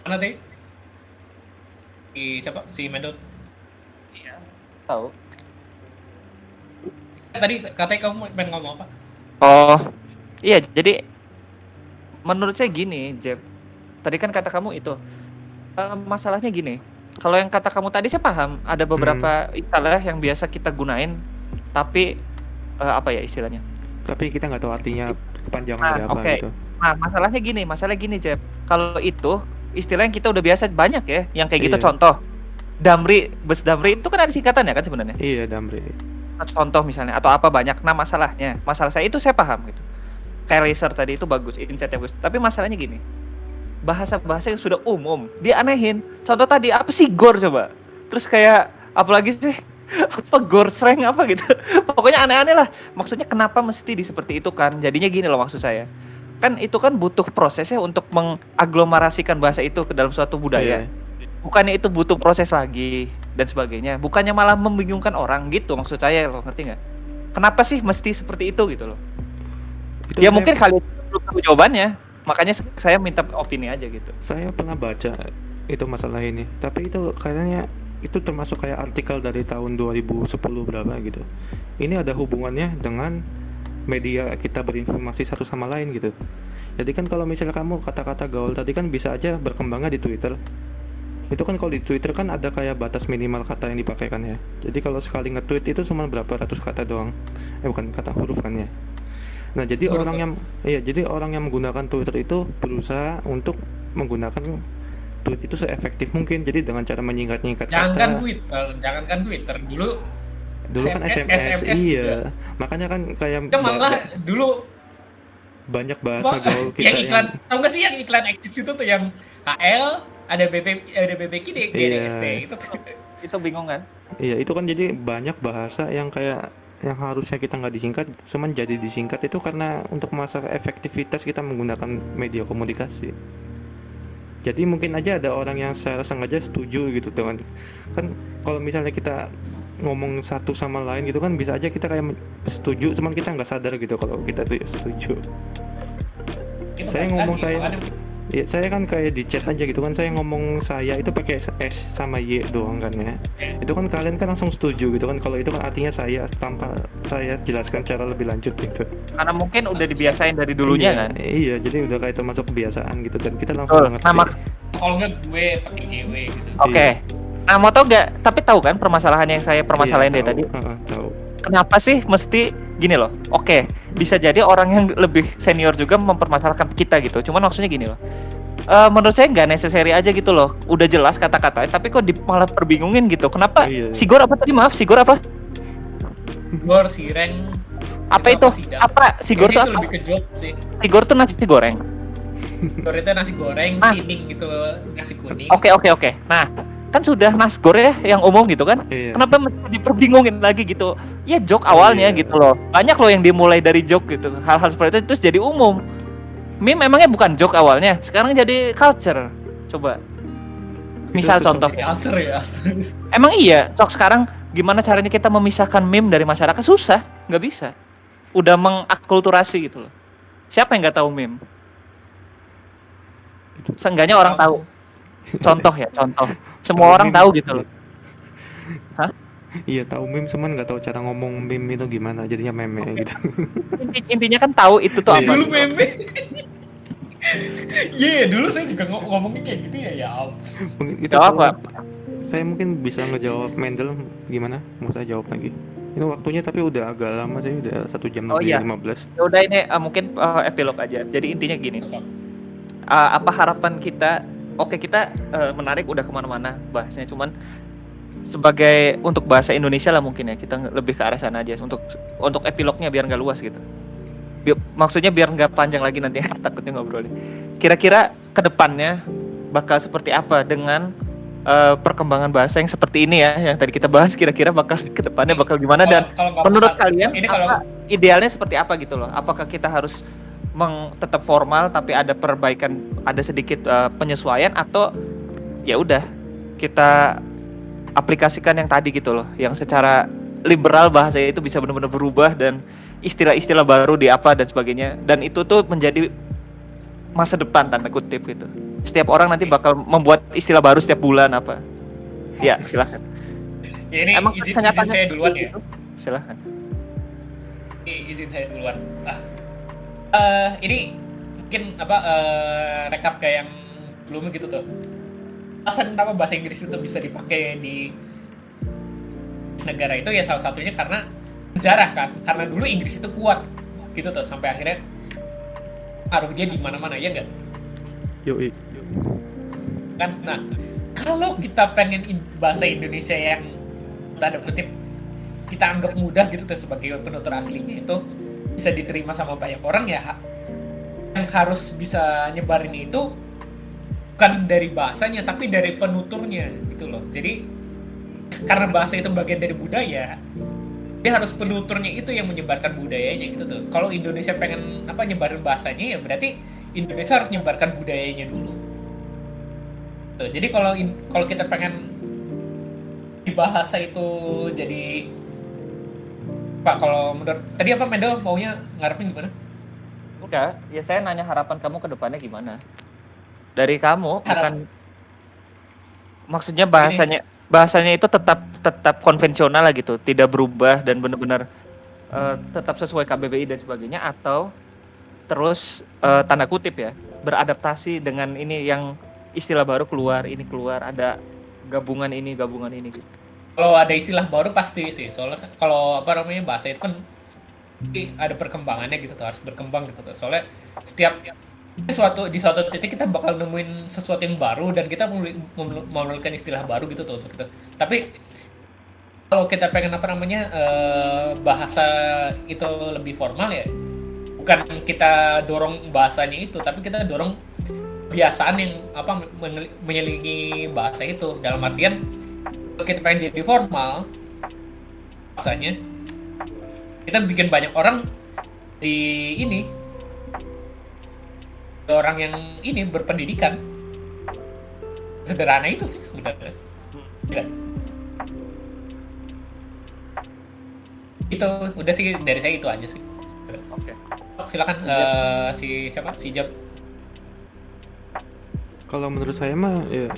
Mana tadi? Siapa? Si Mendot.
Iya. Tahu.
Tadi katanya kamu pengen ngomong apa?
Oh, iya. Jadi menurut saya gini, Jeb. Tadi kan kata kamu itu masalahnya gini. Kalau yang kata kamu tadi saya paham. Ada beberapa istilah yang biasa kita gunain, tapi apa ya istilahnya?
Tapi kita nggak tahu artinya kepanjangan dari apa gitu.
Nah, masalah gini, Jeb. Kalau itu istilah yang kita udah biasa banyak ya, yang kayak gitu. Contoh, Damri, bus Damri itu kan ada singkatannya kan sebenarnya.
Iya, Damri.
Contoh misalnya atau apa banyak. Nah, masalah saya itu saya paham gitu. Kayak laser tadi itu bagus, insight bagus. Tapi masalahnya gini. Bahasa-bahasa yang sudah umum dianehin. Contoh tadi apa sih gor coba? Terus kayak apalagi sih? Apa gorsreng apa gitu. Pokoknya aneh-aneh lah. Maksudnya kenapa mesti seperti itu kan? Jadinya gini loh maksud saya. Kan itu kan butuh prosesnya untuk mengaglomerasikan bahasa itu ke dalam suatu budaya. Bukannya itu butuh proses lagi dan sebagainya. Bukannya malah membingungkan orang gitu maksud saya loh, ngerti nggak? Kenapa sih mesti seperti itu gitu loh? Itu mungkin kalian belum tahu jawabannya. Makanya saya minta opini aja gitu.
Saya pernah baca itu masalah ini. Tapi itu kayaknya itu termasuk kayak artikel dari tahun 2010 berapa gitu. Ini ada hubungannya dengan media kita berinformasi satu sama lain gitu. Jadi kan kalau misalnya kamu kata-kata gaul tadi kan bisa aja berkembangnya di Twitter. Itu kan kalau di Twitter kan ada kayak batas minimal kata yang dipakai kan ya. Jadi kalau sekali nge-tweet itu cuma berapa ratus kata doang. Bukan kata huruf kan ya. Nah, jadi jadi orang yang menggunakan Twitter itu berusaha untuk menggunakan tweet itu seefektif mungkin. Jadi dengan cara menyingkat-nyingkat kata.
Jangankan Twitter dulu
kan SMS iya. Makanya kan kayak
malah dulu
banyak bahasa gaul kita
yang iklan, tau gak sih yang iklan eksis itu tuh yang HL ada BBQ DST
itu bingung kan?
Iya, itu kan jadi banyak bahasa yang kayak yang harusnya kita nggak disingkat, cuman jadi disingkat itu karena untuk masa efektivitas kita menggunakan media komunikasi. Jadi mungkin aja ada orang yang secara sengaja setuju gitu dengan kan kalau misalnya kita ngomong satu sama lain gitu kan bisa aja kita kayak setuju, cuman kita nggak sadar gitu kalau kita tuh setuju.
Itu
saya ngomong ya saya kan kayak di chat aja gitu kan, saya ngomong saya itu pakai S sama Y doang kan ya. Itu kan kalian kan langsung setuju gitu kan, kalau itu kan artinya saya tanpa saya jelaskan cara lebih lanjut gitu.
Karena mungkin udah dibiasain dari dulunya kan.
Iya, jadi udah kayak termasuk kebiasaan gitu dan kita langsung ngerti.
Kalau nggak gue pakai GW gitu.
Oke. Nah, mau tau nggak? Tapi tahu kan permasalahan yang saya permasalahin dari tadi?
Tahu.
Kenapa sih mesti gini loh? Oke, bisa jadi orang yang lebih senior juga mempermasalahkan kita gitu. Cuman maksudnya gini loh. Menurut saya nggak necessary aja gitu loh. Udah jelas kata-katanya, tapi kok malah perbingungin gitu. Kenapa? Sigor apa tadi? Maaf, Sigor apa?
Sigor, sireng.
Apa itu? Apa? Sigor itu apa?
Lebih ke joke sih.
Sigor tuh nasi goreng.
Sigor itu nasi goreng, sining gitu, nasi kuning.
Oke. Nah, kan sudah nasgor ya yang umum gitu kan. Kenapa mesti diperbingungin lagi gitu? Ya joke awalnya gitu loh. Banyak loh yang dimulai dari joke gitu. Hal-hal seperti itu terus jadi umum. Meme emangnya bukan joke awalnya, sekarang jadi culture. Coba. Misal contoh.
Culture ya.
Emang iya, sekarang gimana caranya kita memisahkan meme dari masyarakat? Susah, nggak bisa. Udah mengakulturasi gitu loh. Siapa yang nggak tahu meme? Seenggaknya orang tahu. Contoh. Semua orang tahu gitu loh. Hah?
Iya, tahu meme, cuman nggak tahu cara ngomong meme itu gimana, jadinya meme gitu.
Intinya kan tahu itu tuh apa.
Dulu meme. Dulu saya juga ngomongnya kayak gitu ya.
Itu apa? saya mungkin bisa ngejawab Mendel, gimana? Mau saya jawab lagi? Ini waktunya tapi udah agak lama sih, udah 1 jam
Oh
lebih
iya.
15.
Ya udah ini mungkin epilog aja. Jadi intinya gini. Apa harapan kita? Oke, kita menarik udah kemana-mana bahasnya, cuman sebagai untuk bahasa Indonesia lah mungkin ya kita lebih ke arah sana aja untuk epilognya biar nggak luas gitu. Maksudnya biar nggak panjang lagi nanti takutnya ngobrolin. Kira-kira kedepannya bakal seperti apa dengan perkembangan bahasa yang seperti ini ya, yang tadi kita bahas, kira-kira bakal kedepannya bakal gimana, dan menurut kalian ini idealnya seperti apa gitu loh? Apakah kita harus tetap formal tapi ada perbaikan, ada sedikit penyesuaian, atau ya udah kita aplikasikan yang tadi gitu loh, yang secara liberal bahasa itu bisa benar-benar berubah dan istilah-istilah baru di apa dan sebagainya, dan itu tuh menjadi masa depan tanda kutip gitu. Setiap orang nanti bakal membuat istilah baru setiap bulan apa. Ya, silakan.
Ya, ini
emang
izin saya duluan ya.
Silakan.
Izin saya duluan. Ini mungkin rekap kayak yang sebelumnya gitu tuh. Alasan kenapa bahasa Inggris itu bisa dipakai di negara itu ya salah satunya karena sejarah kan, karena dulu Inggris itu kuat gitu tuh sampai akhirnya pengaruhnya di mana-mana, ya nggak?
Yoi.
Kan, nah kalau kita pengen bahasa Indonesia yang tanda kutip kita anggap mudah gitu tuh sebagai penutur aslinya itu bisa diterima sama banyak orang, ya yang harus bisa nyebarin itu bukan dari bahasanya tapi dari penuturnya gitu loh. Jadi karena bahasa itu bagian dari budaya, dia harus penuturnya itu yang menyebarkan budayanya gitu tuh. Kalau Indonesia pengen nyebarin bahasanya, ya berarti Indonesia harus nyebarkan budayanya dulu. Tuh, jadi kalau kita pengen di bahasa itu jadi Pak, kalau menurut tadi Mendel maunya ngarepin gimana?
Enggak, ya saya nanya harapan kamu ke depannya gimana? Dari kamu bukan, maksudnya bahasanya itu tetap konvensional lah gitu, tidak berubah dan benar-benar tetap sesuai KBBI dan sebagainya, atau terus tanda kutip ya beradaptasi dengan ini yang istilah baru keluar, ada gabungan ini gitu.
Kalau ada istilah baru pasti sih, soalnya kalau bahasa itu kan ada perkembangannya gitu tuh, harus berkembang gitu tuh. Soalnya di suatu titik kita bakal nemuin sesuatu yang baru dan kita memerlukan istilah baru gitu tuh untuk itu. Tapi kalau kita pengen bahasa itu lebih formal, ya bukan kita dorong bahasanya itu, tapi kita dorong kebiasaan yang menyelingi bahasa itu. Dalam artian kalau kita pengen jadi formal bahasanya, kita bikin banyak orang orang yang berpendidikan. Sederhana itu sih sebenarnya. Ya. Itu udah sih dari saya, itu aja sih.
Oke.
Silakan si Jab.
Kalau menurut saya mah ya,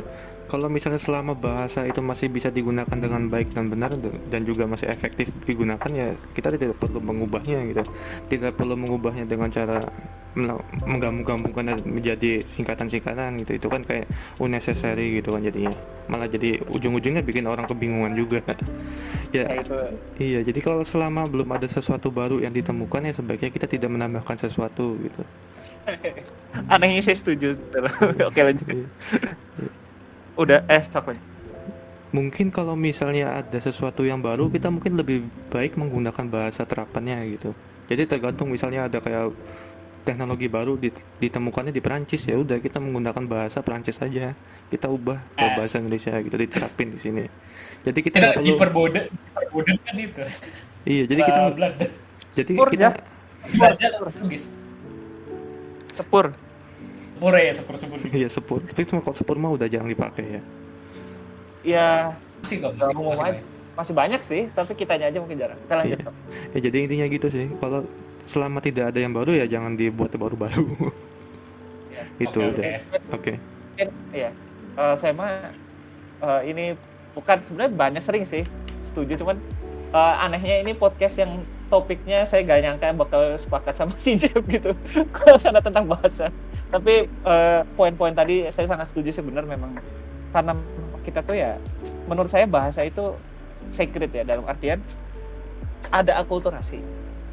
kalau misalnya selama bahasa itu masih bisa digunakan dengan baik dan benar dan juga masih efektif digunakan, ya kita tidak perlu mengubahnya gitu. Tidak perlu mengubahnya dengan cara menggabung-gabungkan menjadi singkatan-singkatan gitu. Itu kan kayak unnecessary gitu kan jadinya. Malah jadi ujung-ujungnya bikin orang kebingungan juga. Ya, iya, jadi kalau selama belum ada sesuatu baru yang ditemukan, ya sebaiknya kita tidak menambahkan sesuatu gitu.
Anehnya saya setuju. Oke, lanjut. Udah, stop.
Mungkin kalau misalnya ada sesuatu yang baru, kita mungkin lebih baik menggunakan bahasa terapannya gitu. Jadi tergantung, misalnya ada kayak teknologi baru ditemukannya di Perancis, ya udah kita menggunakan bahasa Perancis saja, kita ubah ke bahasa Indonesia gitu, diterapin di sini. Jadi kita nggak perlu
diperboden kan itu.
Iya, jadi kita
Sepur.
Iya, sepur. Tapi cuma kalau sepur mah udah jarang dipakai ya.
Iya.
Masih
banyak sih, tapi kitanya aja mungkin jarang. Kita lanjut.
Ya, jadi intinya gitu sih. Kalau selama tidak ada yang baru, ya jangan dibuat baru-baru.
Ya.
Itu udah. Oke.
Iya. Saya mah ini bukan, sebenarnya banyak sering sih setuju, cuman anehnya ini podcast yang topiknya saya gak nyangka bakal sepakat sama si Jeb gitu karena tentang bahasa. Tapi poin-poin tadi saya sangat setuju sih, benar memang karena kita tuh ya menurut saya bahasa itu sacred ya, dalam artian ada akulturasi,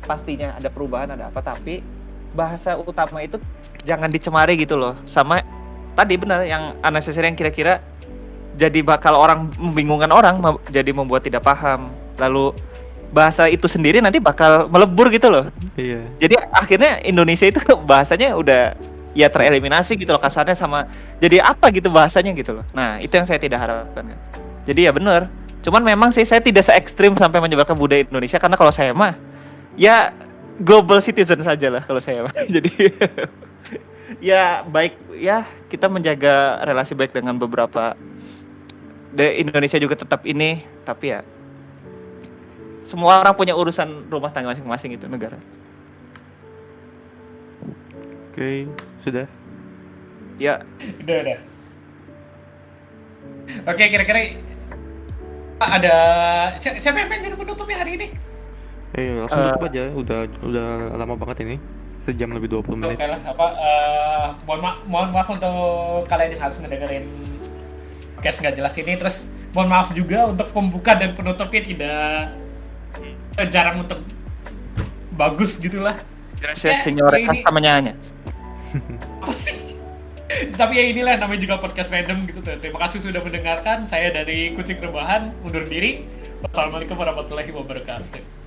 pastinya ada perubahan, ada apa, tapi bahasa utama itu jangan dicemari gitu loh, sama tadi benar yang unnecessary yang kira-kira jadi bakal orang membingungkan orang, jadi membuat tidak paham, lalu bahasa itu sendiri nanti bakal melebur gitu loh.
Iya.
Jadi akhirnya Indonesia itu bahasanya udah ya tereliminasi gitu loh kasarnya, sama jadi apa gitu bahasanya gitu loh. Nah itu yang saya tidak harapkan kan. Jadi ya benar, cuman memang sih saya tidak se ekstrim sampai menyebarkan budaya Indonesia, karena kalau saya mah ya global citizen saja lah kalau saya mah. Jadi ya baik ya, kita menjaga relasi baik dengan beberapa Indonesia juga tetap ini, tapi ya semua orang punya urusan rumah tangga masing-masing itu negara.
Oke, sudah.
Ya,
Udah. Oke, kira-kira Pak, ada siapa yang pengen jadi penutupnya hari ini?
Langsung tutup aja. Udah lama banget ini. Sejam lebih 20 menit.
Oke lah, mohon maaf untuk kalian yang harus ngedengerin podcast nggak jelas ini. Terus mohon maaf juga untuk pembuka dan penutupnya tidak jarang untuk bagus gitulah.
gracias señor sama nyanyi.
Apa sih? Tapi ya inilah namanya juga podcast random gitu tuh. Terima kasih sudah mendengarkan. Saya dari Kucing Rebahan undur diri. Wassalamualaikum warahmatullahi wabarakatuh.